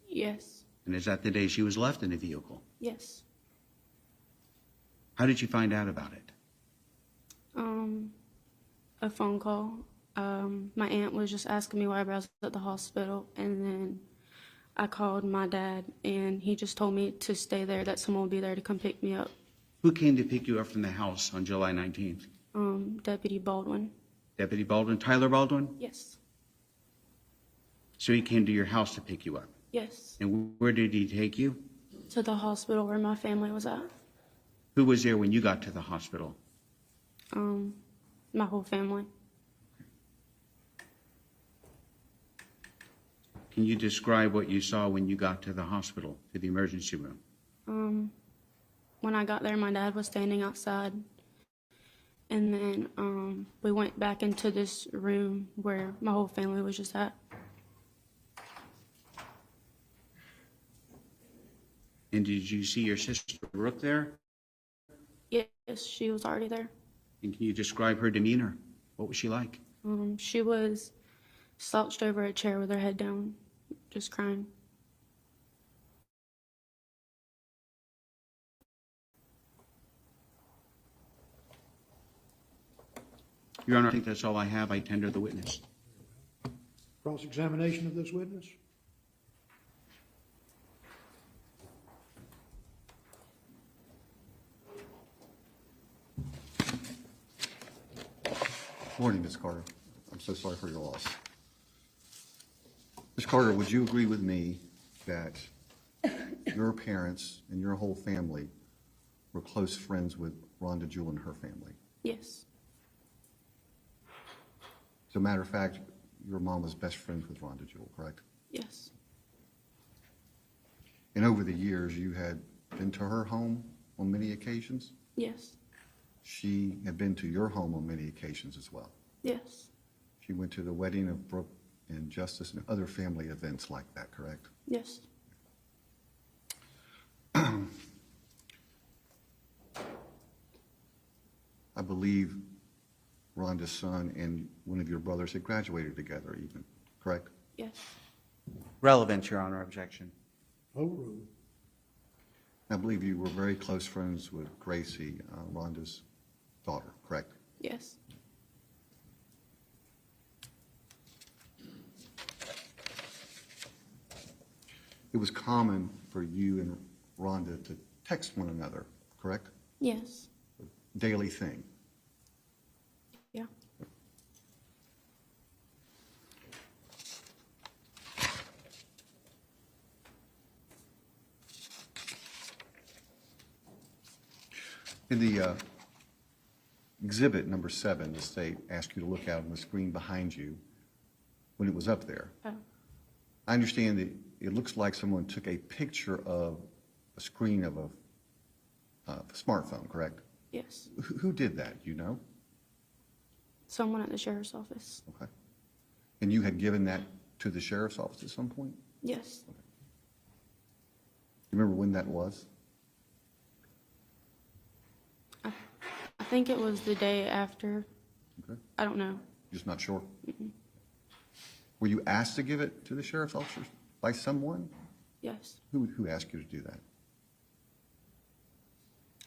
Yes.
And is that the day she was left in a vehicle?
Yes.
How did you find out about it?
A phone call. My aunt was just asking me why I was at the hospital, and then I called my dad, and he just told me to stay there, that someone would be there to come pick me up.
Who came to pick you up from the house on July 19th?
Deputy Baldwin.
Deputy Baldwin, Tyler Baldwin?
Yes.
So he came to your house to pick you up.
Yes.
And where did he take you?
To the hospital where my family was at.
Who was there when you got to the hospital?
My whole family.
Can you describe what you saw when you got to the hospital, to the emergency room?
When I got there, my dad was standing outside. And then we went back into this room where my whole family was just at.
And did you see your sister Brooke there?
Yes, she was already there.
And can you describe her demeanor? What was she like?
She was slouched over a chair with her head down, just crying.
Your Honor, I think that's all I have. I tender the witness.
Cross-examination of this witness?
Morning, Ms. Carter. I'm so sorry for your loss. Ms. Carter, would you agree with me that your parents and your whole family were close friends with Rhonda Jewell and her family?
Yes.
As a matter of fact, your mom was best friends with Rhonda Jewell, correct?
Yes.
And over the years, you had been to her home on many occasions?
Yes.
She had been to your home on many occasions as well.
Yes.
She went to the wedding of Brooke and Justice and other family events like that, correct?
Yes.
I believe Rhonda's son and one of your brothers had graduated together even, correct?
Yes.
Relevant, Your Honor. Objection.
Overruled.
I believe you were very close friends with Gracie, Rhonda's daughter, correct?
Yes.
It was common for you and Rhonda to text one another, correct?
Yes.
Daily thing.
Yeah.
In the exhibit number 7, the state asked you to look out on the screen behind you when it was up there.
Oh.
I understand that it looks like someone took a picture of a screen of a smartphone, correct?
Yes.
Who did that, do you know?
Someone at the sheriff's office.
Okay. And you had given that to the sheriff's office at some point?
Yes.
You remember when that was?
I think it was the day after.
Okay.
I don't know.
Just not sure? Were you asked to give it to the sheriff's officers by someone?
Yes.
Who asked you to do that?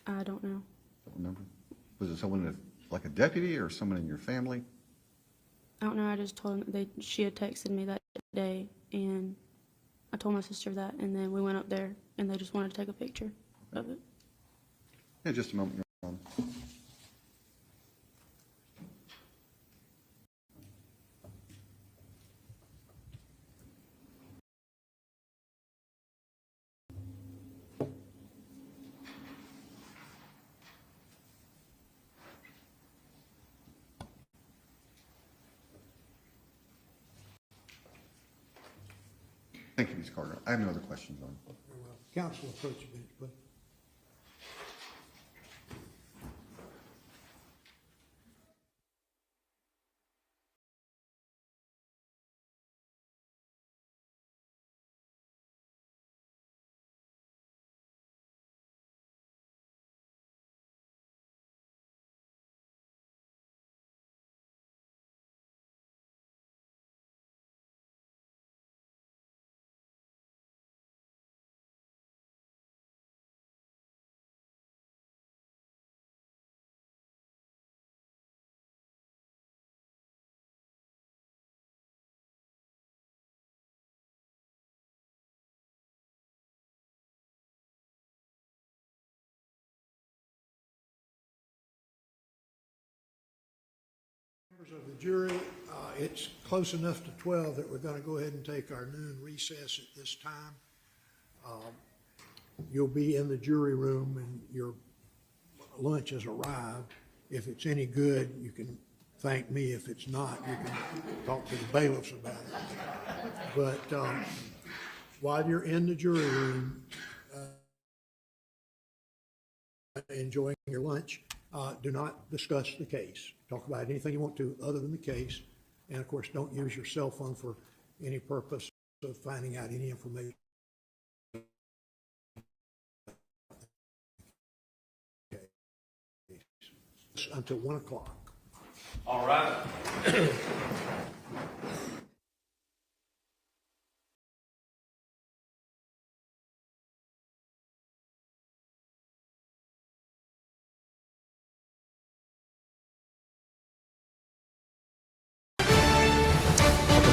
I don't know.
Don't remember? Was it someone like a deputy or someone in your family?
I don't know. I just told him that she had texted me that day, and I told my sister that, and then we went up there, and they just wanted to take a picture of it.
Yeah, just a moment. Your Honor. Thank you, Ms. Carter. I have no other questions on it.
Very well. Counsel, approach the bench, please. Members of the jury, it's close enough to 12 that we're going to go ahead and take our noon recess at this time. You'll be in the jury room and your lunch has arrived. If it's any good, you can thank me. If it's not, you can talk to the bailiffs about it. But while you're in the jury room, enjoying your lunch, do not discuss the case. Talk about anything you want to other than the case. And of course, don't use your cell phone for any purpose of finding out any information. Until 1 o'clock.
All right.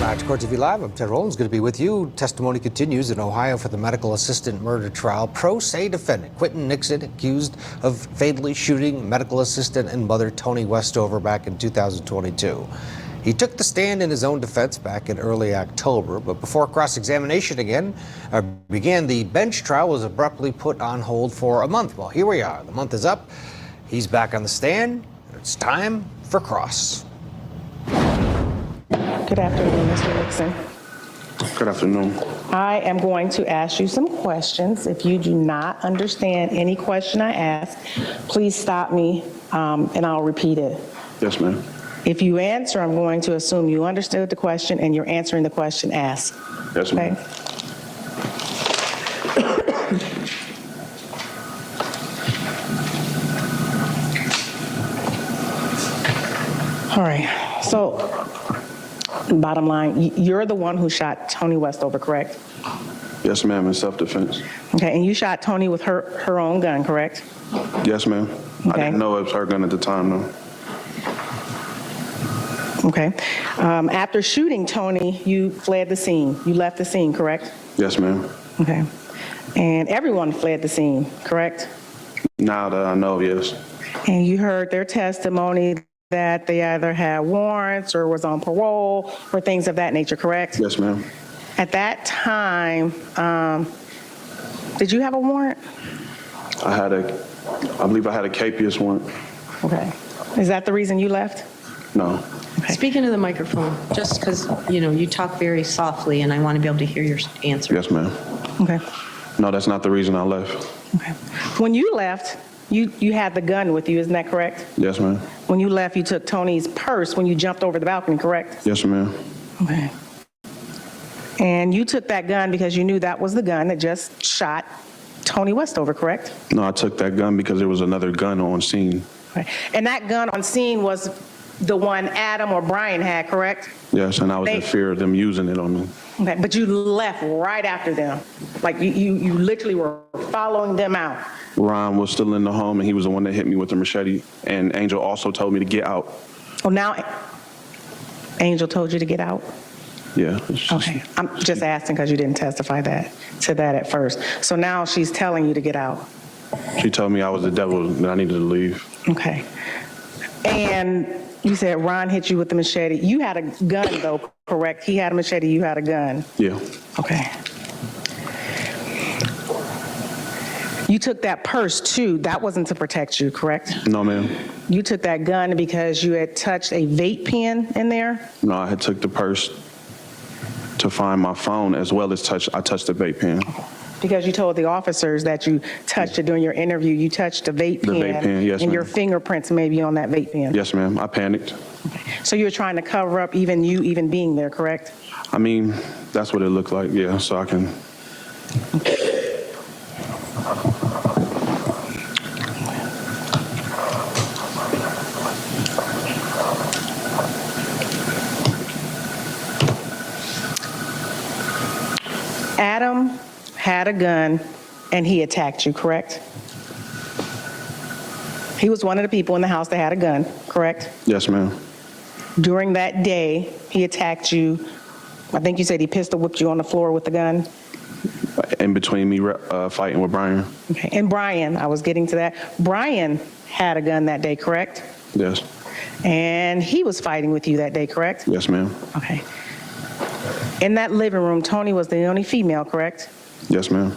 Back to Court TV Live. I'm Ted Rowland's going to be with you. Testimony continues in Ohio for the medical assistant murder trial. Pro se defendant Quinton NIxon accused of fatally shooting medical assistant and mother Tony Westover back in 2022. He took the stand in his own defense back in early October, but before cross-examination began, the bench trial was abruptly put on hold for a month. Well, here we are. The month is up. He's back on the stand. It's time for cross.
Good afternoon, Mr. NIxon.
Good afternoon.
I am going to ask you some questions. If you do not understand any question I ask, please stop me and I'll repeat it.
Yes, ma'am.
If you answer, I'm going to assume you understood the question and you're answering the question asked.
Yes, ma'am.
Okay? All right. So, bottom line, you're the one who shot Tony Westover, correct?
Yes, ma'am, in self-defense.
Okay, and you shot Tony with her own gun, correct?
Yes, ma'am. I
Okay.
didn't know it was her gun at the time, though.
Okay. After shooting Tony, you fled the scene. You left the scene, correct?
Yes, ma'am.
Okay. And everyone fled the scene, correct?
Now that I know, yes.
And you heard their testimony that they either had warrants or was on parole or things of that nature, correct?
Yes, ma'am.
At that time, did you have a warrant?
I believe I had a capious warrant.
Okay. Is that the reason you left?
No.
Speaking of the microphone, just because, you talk very softly and I want to be able to hear your answer.
Yes, ma'am.
Okay.
No, that's not the reason I left.
Okay. When you left, you had the gun with you, isn't that correct?
Yes, ma'am.
When you left, you took Tony's purse when you jumped over the balcony, correct?
Yes, ma'am.
Okay. And you took that gun because you knew that was the gun that just shot Tony Westover, correct?
No, I took that gun because there was another gun on scene.
Okay. And that gun on scene was the one Adam or Brian had, correct?
Yes, and I was in fear of them using it on me.
Okay, but you left right after them. Like you literally were following them out.
Ron was still in the home, and he was the one that hit me with the machete. And Angel also told me to get out.
Oh, now Angel told you to get out?
Yeah. it's just-
Okay, I'm just asking because you didn't testify to that at first. So now she's telling you to get out.
She told me I was the devil, and I needed to leave.
Okay. And you said Ron hit you with the machete. You had a gun though, correct? He had a machete, you had a gun.
Yeah.
Okay. You took that purse too. That wasn't to protect you, correct?
No, ma'am.
You took that gun because you had touched a vape pen in there?
No, I had took the purse to find my phone as well as I touched the vape pen.
Because you told the officers that you touched it during your interview. You touched a vape pen.
The vape pen, yes,
and your
ma'am.
fingerprints may be on that vape pen.
Yes, ma'am. I panicked.
So you were trying to cover up even you even being there, correct?
I mean, that's what it looked like, yeah, so I can.
Adam had a gun and he attacked you, correct? He was one of the people in the house that had a gun, correct?
Yes, ma'am.
During that day, he attacked you. I think you said he pistol whipped you on the floor with the gun.
In between me fighting with Brian.
Okay. And Brian, I was getting to that. Brian had a gun that day, correct?
Yes.
And he was fighting with you that day, correct?
Yes, ma'am.
Okay. In that living room, Tony was the only female, correct?
Yes, ma'am.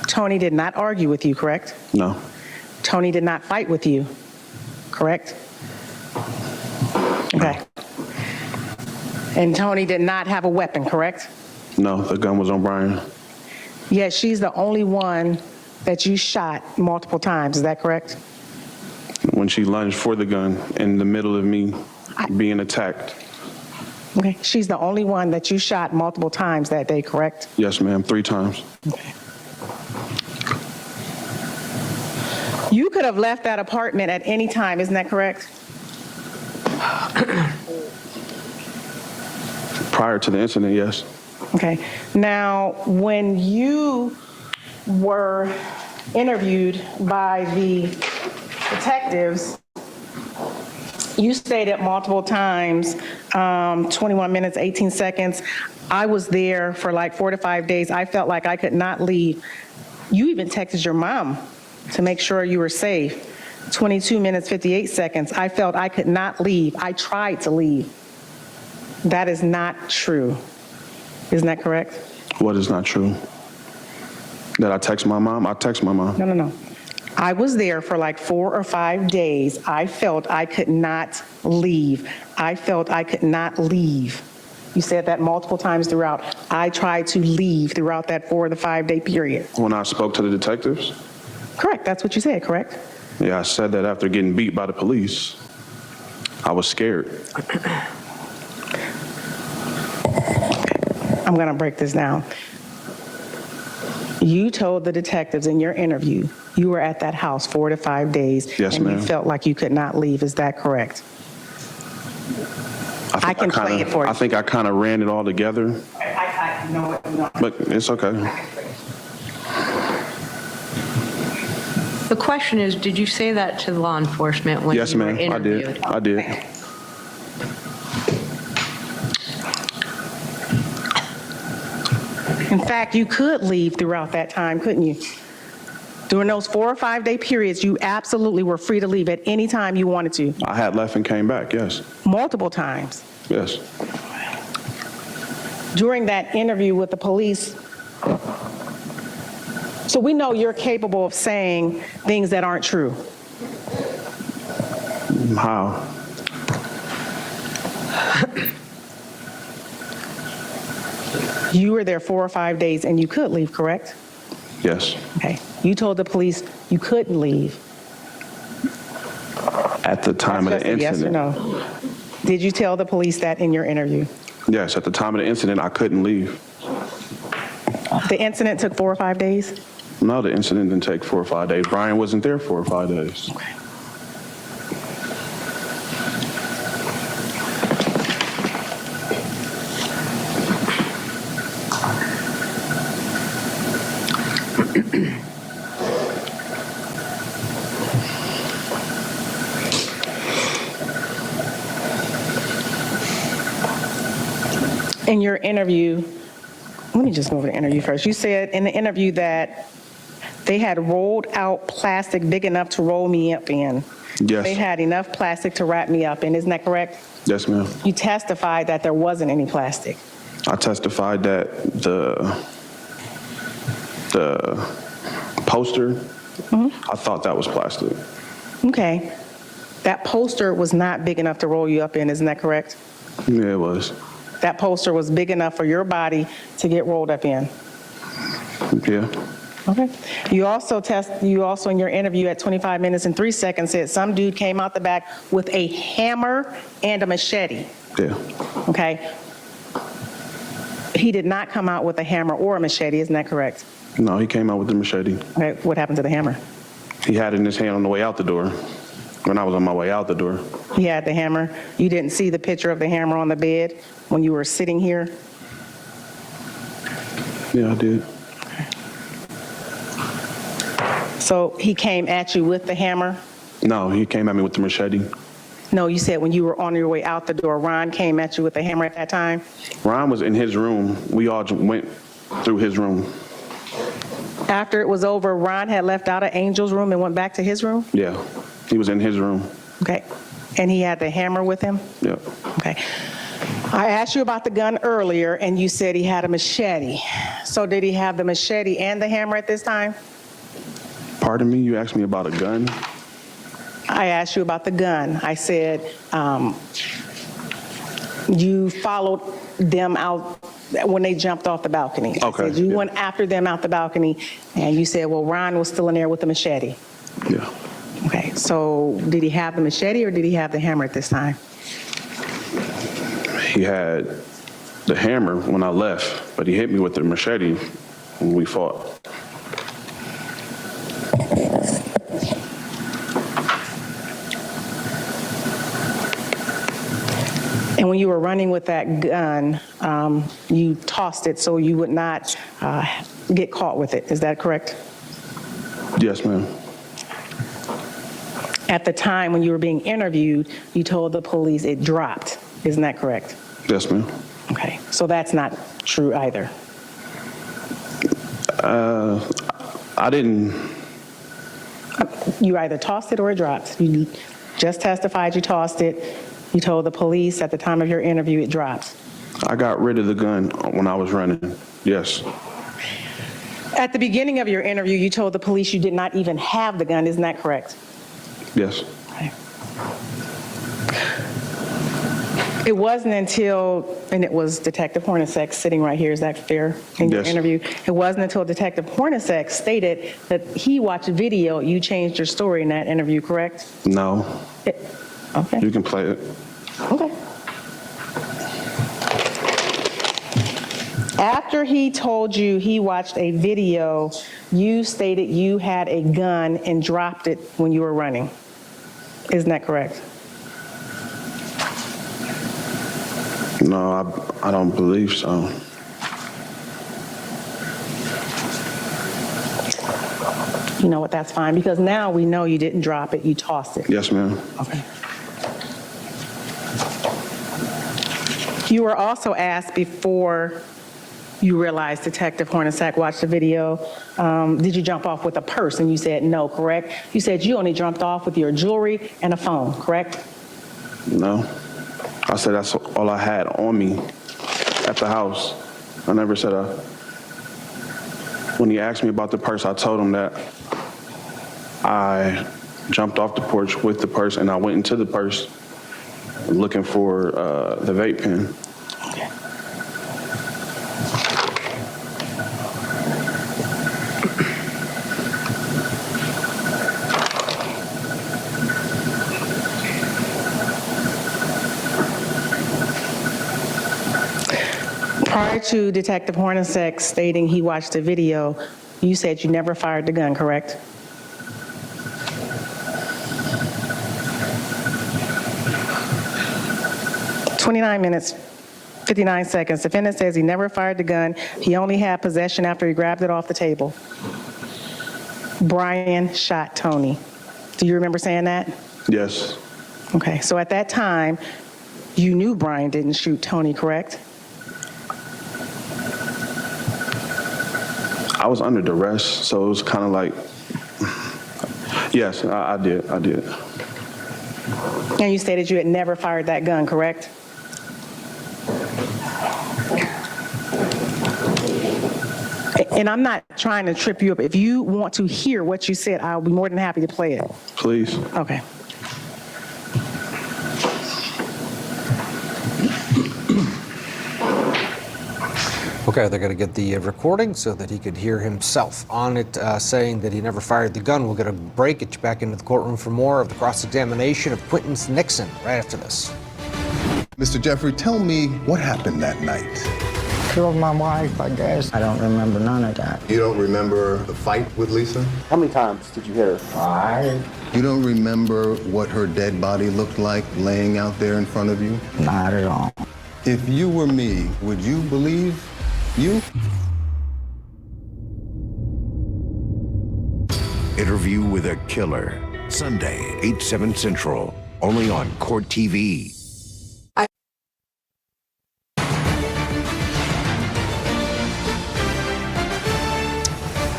Tony did not argue with you, correct?
No.
Tony did not fight with you, correct? Okay. And Tony did not have a weapon, correct?
No, the gun was on Brian.
Yes, she's the only one that you shot multiple times, is that correct?
When she lunged for the gun in the middle of me being attacked.
Okay, she's the only one that you shot multiple times that day, correct?
Yes, ma'am, 3 times.
Okay. You could have left that apartment at any time, isn't that correct?
Prior to the incident, yes.
Okay. Now, when you were interviewed by the detectives, you stated multiple times, 21 minutes, 18 seconds. I was there for like 4 to 5 days. I felt like I could not leave. You even texted your mom to make sure you were safe. 22 minutes, 58 seconds. I felt I could not leave. I tried to leave. That is not true. Isn't that correct?
What is not true? That I text my mom? I text my mom.
No. I was there for like 4 or 5 days. I felt I could not leave. I felt I could not leave. You said that multiple times throughout. I tried to leave throughout that 4 to 5 day period.
When I spoke to the detectives?
Correct, that's what you said, correct?
Yeah, I said that after getting beat by the police. I was scared.
I'm gonna break this down. You told the detectives in your interview you were at that house 4 to 5 days.
Yes,
and
ma'am.
you felt like you could not leave, is that correct? I can play it for you.
I think I kind of ran it all together,
I know it. No.
but it's okay.
The question is, did you say that to law enforcement when
Yes,
you were
ma'am, I
interviewed?
did. I did.
In fact, you could leave throughout that time, couldn't you? During those 4 or 5 day periods, you absolutely were free to leave at any time you wanted to,
I had left and came back, yes.
multiple times.
Yes.
During that interview with the police, so we know you're capable of saying things that aren't true.
How?
You were there 4 or 5 days and you could leave, correct?
Yes.
Okay. You told the police you couldn't leave.
At the time of
That's
the
just a yes or
incident.
no? Did you tell the police that in your interview?
Yes, at the time of the incident, I couldn't leave.
The incident took 4 or 5 days?
No, the incident didn't take 4 or 5 days. Brian wasn't there 4 or 5 days.
Okay. In your interview, let me just go over the interview first. You said in the interview that they had rolled out plastic big enough to roll me up in.
Yes.
They had enough plastic to wrap me up in, isn't that correct?
Yes, ma'am.
You testified that there wasn't any plastic.
I testified that the poster, I thought that was plastic.
Okay. That poster was not big enough to roll you up in, isn't that correct?
Yeah, it was.
That poster was big enough for your body to get rolled up in.
Yeah.
Okay. You also in your interview at 25 minutes and 3 seconds said some dude came out the back with a hammer and a machete.
Yeah.
Okay. He did not come out with a hammer or a machete, isn't that correct?
No, he came out with the machete.
Okay. What happened to the hammer?
He had it in his hand on the way out the door. When I was on my way out the door.
He had the hammer. You didn't see the picture of the hammer on the bed when you were sitting here?
Yeah, I did.
So he came at you with the hammer?
No, he came at me with the machete.
No, you said when you were on your way out the door, Ron came at you with the hammer at that time?
Ron was in his room. We all went through his room.
After it was over, Ron had left out of Angel's room and went back to his room?
Yeah, he was in his room.
Okay. And he had the hammer with him?
Yeah.
Okay. I asked you about the gun earlier, and you said he had a machete. So did he have the machete and the hammer at this time?
Pardon me, you asked me about a gun?
I asked you about the gun. I said you followed them out when they jumped off the balcony.
Okay,
I said you
yeah.
went after them out the balcony, and you said, well, Ron was still in there with the machete.
Yeah.
Okay, so did he have the machete or did he have the hammer at this time?
He had the hammer when I left, but he hit me with the machete when we fought.
And when you were running with that gun, you tossed it so you would not get caught with it. Is that correct?
Yes, ma'am.
At the time when you were being interviewed, you told the police it dropped. Isn't that correct?
Yes, ma'am.
Okay, so that's not true either.
I didn't.
You either tossed it or it dropped. You just testified you tossed it. You told the police at the time of your interview it dropped.
I got rid of the gun when I was running. Yes.
At the beginning of your interview, you told the police you did not even have the gun. Isn't that correct?
Yes.
Okay. It wasn't until, and it was Detective Hornacek sitting right here, is that fair, in your
Yes.
interview? It wasn't until Detective Hornacek stated that he watched video, you changed your story in that interview, correct?
No.
Okay,
You can play it.
okay. After he told you he watched a video, you stated you had a gun and dropped it when you were running. Isn't that correct?
No, I don't believe so.
You know what, that's fine, because now we know you didn't drop it, you tossed it.
Yes, ma'am.
Okay. You were also asked before you realized Detective Hornacek watched the video, did you jump off with a purse? And you said no, correct? You said you only jumped off with your jewelry and a phone, correct?
No. I said that's all I had on me at the house. I never said when he asked me about the purse, I told him that I jumped off the porch with the purse, and I went into the purse looking for the vape pen.
Okay. Prior to Detective Hornacek stating he watched the video, you said you never fired the gun, correct? "29 minutes, 59 seconds. Defendant says he never fired the gun. He only had possession after he grabbed it off the table. Brian shot Tony." Do you remember saying that?
Yes,
Okay, so at that time, you knew Brian didn't shoot Tony, correct?
I was under duress, so it was kind of like, yes, I did.
And you stated you had never fired that gun, correct? And I'm not trying to trip you up. If you want to hear what you said, I'll be more than happy to play it.
Please.
Okay.
Okay, they're going to get the recording so that he could hear himself on it saying that he never fired the gun. We'll get a break, get you back into the courtroom for more of the cross-examination of Quinton NIxon right after this.
Mr. Jeffrey, tell me what happened that night.
Killed my wife, I guess. I don't remember none of that.
You don't remember the fight with Lisa?
How many times did you hit her? 5.
You don't remember what her dead body looked like laying out there in front of you?
Not at all.
If you were me, would you believe you?
Interview with a Killer. Sunday, 8/7 Central. Only on Court TV.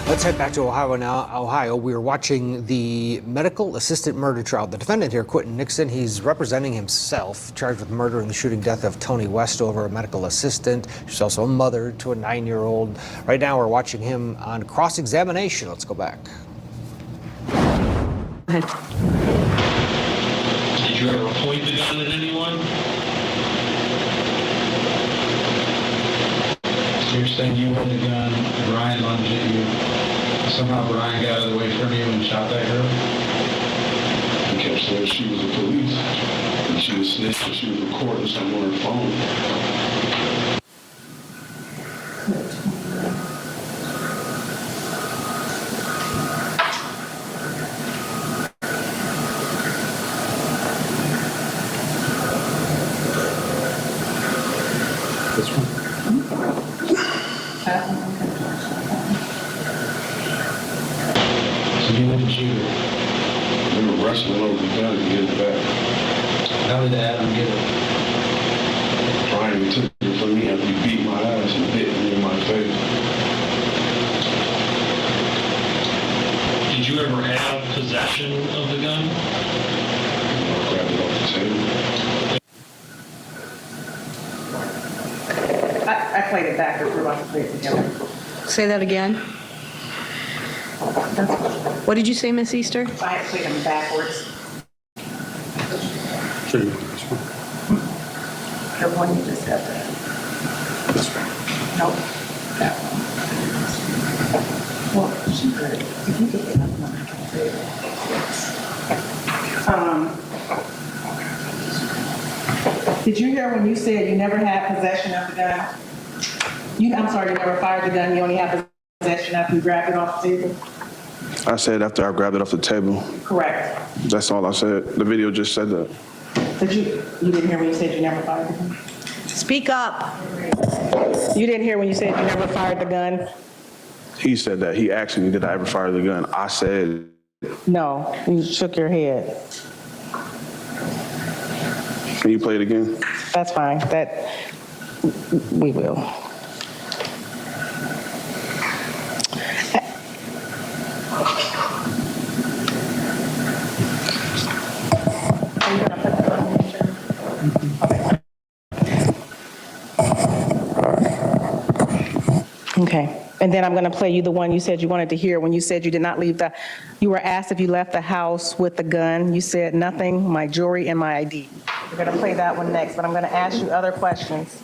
Let's head back to Ohio now. Ohio, we are watching the medical assistant murder trial. The defendant here, Quinton NIxon, he's representing himself, charged with murder and the shooting death of Tony Westover, a medical assistant. She's also a mother to a 9-year-old. Right now, we're watching him on cross-examination. Let's go back.
Go ahead.
Did you ever point the gun at anyone? So you're saying you held the gun, Brian lunged at you, somehow Brian got out of the way from you and shot that girl?
I kept saying she was the police, and she was snitched, and she was recording something on her phone.
This one? So you wouldn't shoot her?
We were wrestling over the gun to get it back.
How did Adam get it?
Brian took it from me after he beat my ass and bit me in my face.
Did you ever have possession of the gun?
I grabbed it off the table.
I played it backwards. We're about to play it together.
Say that again. What did you say, Miss Easter?
I played them backwards.
Sure, this one.
The one you just got there.
This one.
Nope. That one. Well, she heard it. If you get it, I'm not going to say it. Did you hear when you said you never had possession of the gun? I'm sorry, you never fired the gun, you only had possession after you grabbed it off the table?
I said after I grabbed it off the table.
Correct.
That's all I said. The video just said that.
Did you didn't hear when you said you never fired the gun?
Speak up.
You didn't hear when you said you never fired the gun?
He said that. He asked me, did I ever fire the gun? I said,
No, you shook your head.
can you play it again?
That's fine, we will. Are you gonna put that on the picture? Okay. And then I'm going to play you the one you said you wanted to hear when you said you did not leave you were asked if you left the house with the gun. You said nothing, my jewelry and my ID. We're going to play that one next, but I'm going to ask you other questions.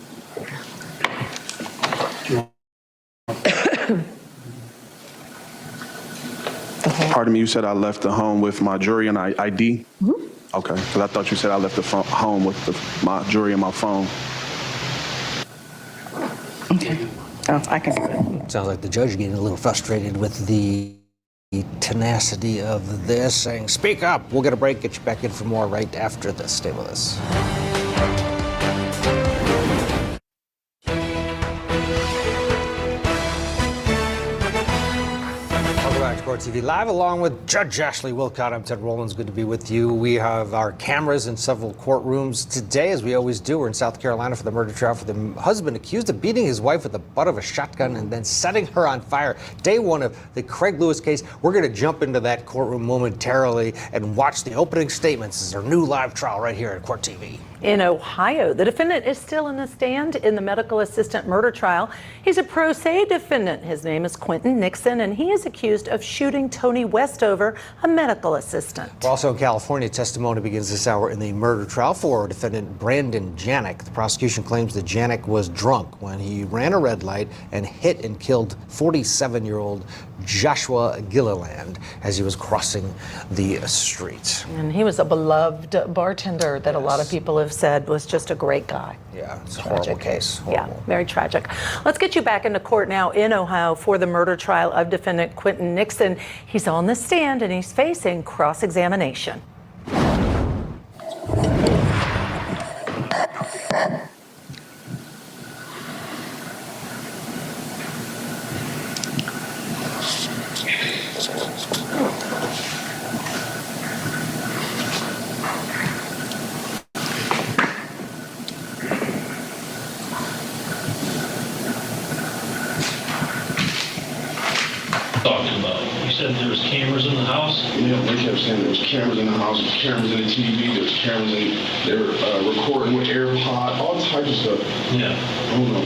Pardon me, you said I left the home with my jewelry and ID?
Mm-hmm.
Okay, because I thought you said I left the home with my jewelry and my phone.
Okay. Oh, I can do it.
Sounds like the judge getting a little frustrated with the tenacity of this, saying, speak up. We'll get a break, get you back in for more right after this. Stay with us. Welcome back to Court TV Live, along with Judge Ashley Wilcott. I'm Ted Rollins. Good to be with you. We have our cameras in several courtrooms today, as we always do. We're in South Carolina for the murder trial for the husband accused of beating his wife with the butt of a shotgun and then setting her on fire. Day one of the Craig Lewis case. We're going to jump into that courtroom momentarily and watch the opening statements. This is our new live trial right here at Court TV.
In Ohio, the defendant is still in the stand in the medical assistant murder trial. He's a pro se defendant. His name is Quinton NIxon, and he is accused of shooting Tony Westover, a medical assistant.
Also in California, testimony begins this hour in the murder trial for defendant Brandon Janik. The prosecution claims that Janik was drunk when he ran a red light and hit and killed 47-year-old Joshua Gilliland as he was crossing the street.
And he was a beloved bartender that a lot of people have said was just a great guy.
Yeah, it's a horrible case. Horrible.
Yeah, very tragic. Let's get you back into court now in Ohio for the murder trial of defendant Quinton NIxon. He's on the stand and he's facing cross-examination.
Talking about? You said there was cameras in the house?
Yeah, they kept saying there was cameras in the house, there was cameras in the TV, there was cameras in, they were recording with AirPod, all types of stuff.
Yeah.
I don't know.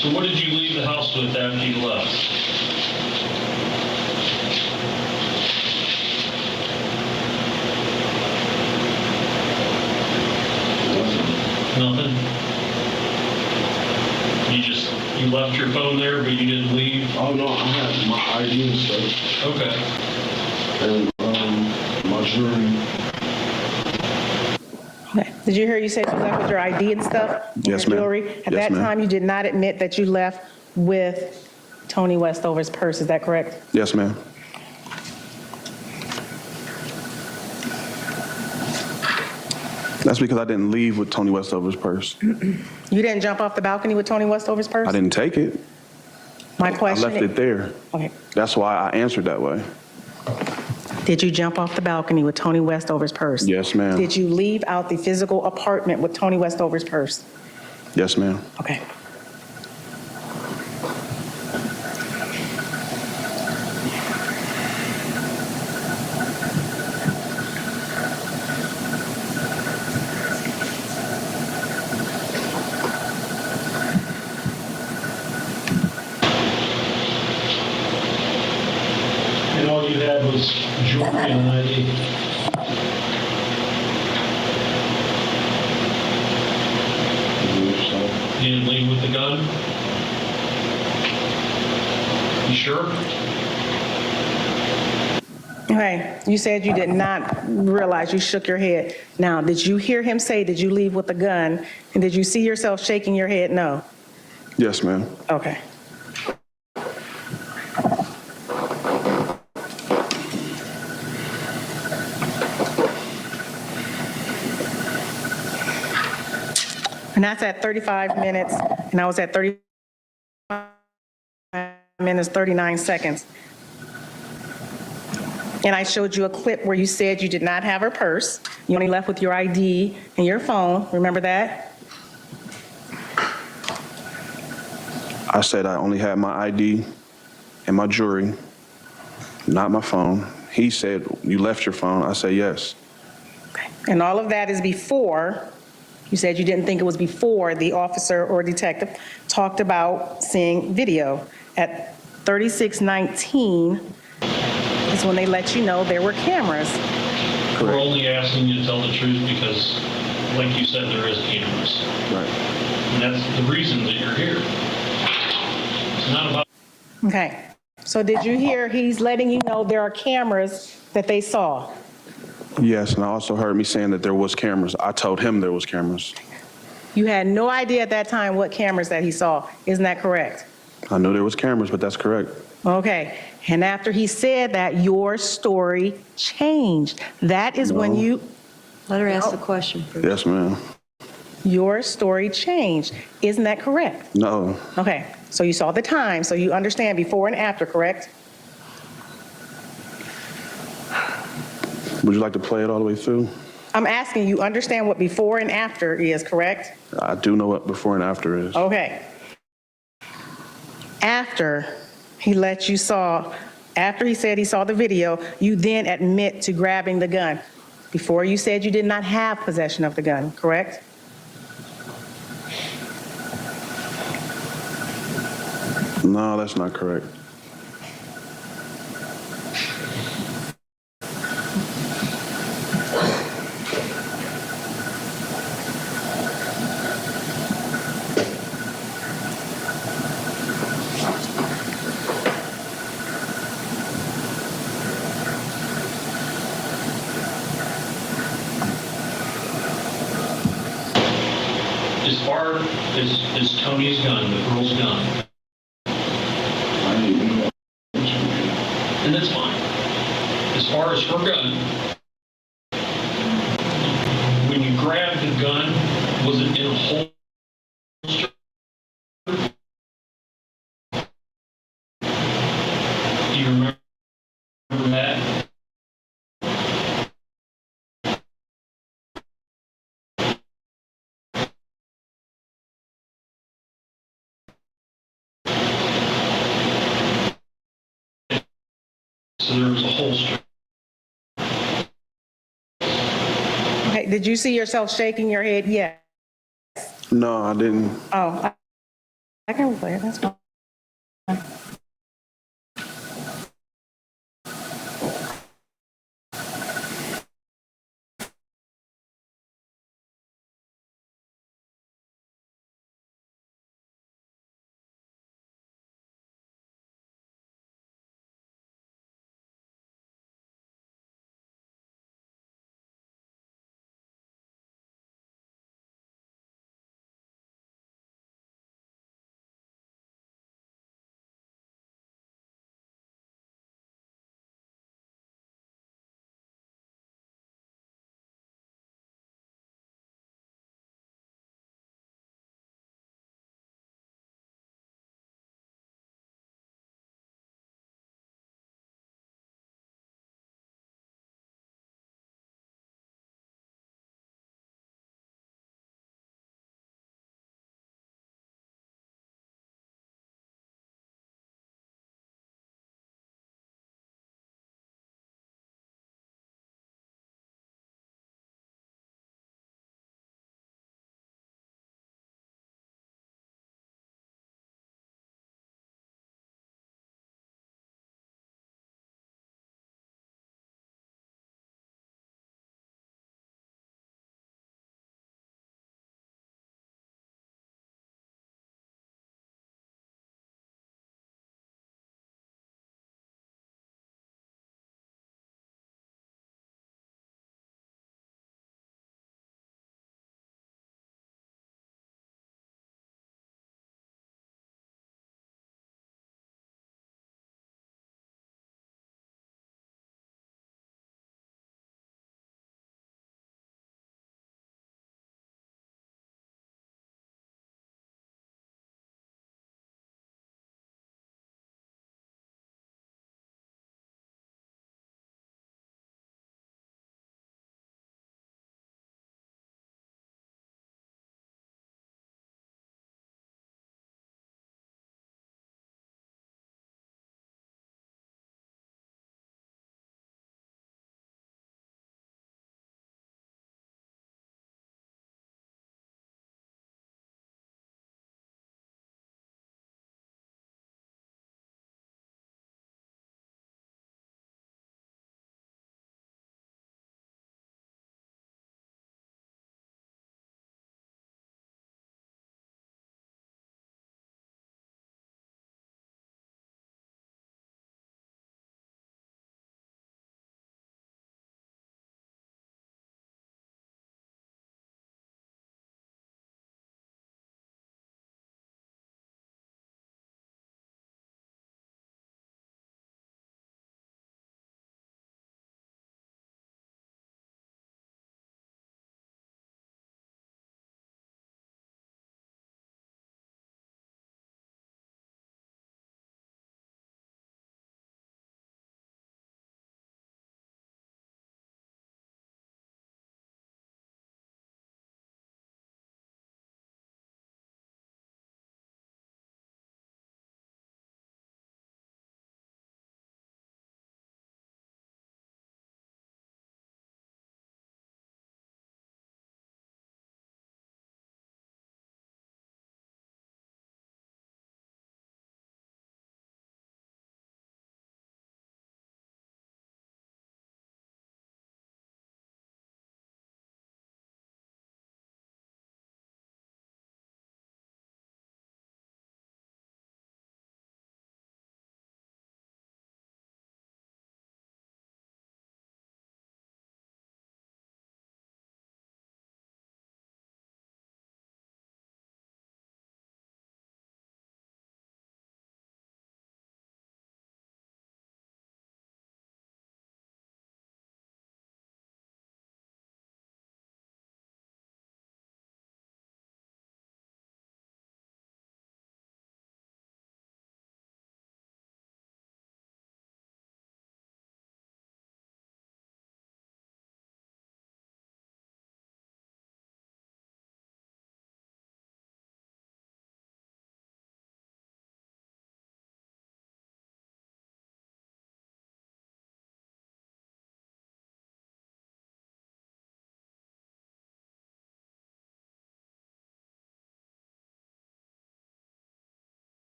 So what did you leave the house with after you left? Nothing? You left your phone there, but you didn't leave?
Oh no, I had my ID and stuff.
Okay.
And my jewelry.
Okay. Did you hear you said you left with your ID and stuff?
Yes,
your
ma'am.
jewelry? At
Yes,
that
ma'am.
time, you did not admit that you left with Tony Westover's purse. Is that correct?
Yes, ma'am. That's because I didn't leave with Tony Westover's purse.
You didn't jump off the balcony with Tony Westover's purse?
I didn't take it.
My question.
I left it there.
Okay.
That's why I answered that way.
Did you jump off the balcony with Tony Westover's purse?
Yes, ma'am.
Did you leave out the physical apartment with Tony Westover's purse?
Yes, ma'am.
Okay.
And all you had was jewelry and an ID? You didn't leave with the gun? You sure?
Okay, you said you did not realize, you shook your head. Now, did you hear him say, did you leave with the gun? And did you see yourself shaking your head? No.
Yes, ma'am.
Okay. And that's at 35 minutes, and I was at 35 minutes, 39 seconds. And I showed you a clip where you said you did not have her purse. You only left with your ID and your phone. Remember that?
I said I only had my ID and my jewelry, not my phone. He said, you left your phone. I said, yes.
And all of that is before You said you didn't think it was before the officer or detective talked about seeing video. At 3619 is when they let you know there were cameras.
We're only asking you to tell the truth because, like you said, there is cameras.
Right.
And that's the reason that you're here. It's not about.
Okay, so did you hear he's letting you know there are cameras that they saw?
Yes, and I also heard me saying that there was cameras. I told him there was cameras.
You had no idea at that time what cameras that he saw, isn't that correct?
I knew there was cameras, but that's correct.
Okay, and after he said that, your story changed. That is when
No.
you,
Let her ask the question first.
Yes, ma'am.
your story changed, isn't that correct?
No.
Okay, so you saw the time, so you understand before and after, correct?
Would you like to play it all the way through?
I'm asking you, understand what before and after is, correct?
I do know what before and after is.
Okay. After he after he said he saw the video, you then admit to grabbing the gun. Before you said you did not have possession of the gun, correct?
No, that's not correct.
As far as Tony's gun, the girl's gun,
I didn't even know.
and that's fine. As far as her gun, when you grabbed the gun, was it in a holster? Do you remember that? So there was a holster.
Okay, did you see yourself shaking your head? Yes.
No, I didn't.
Oh, I can replay it, that's fine.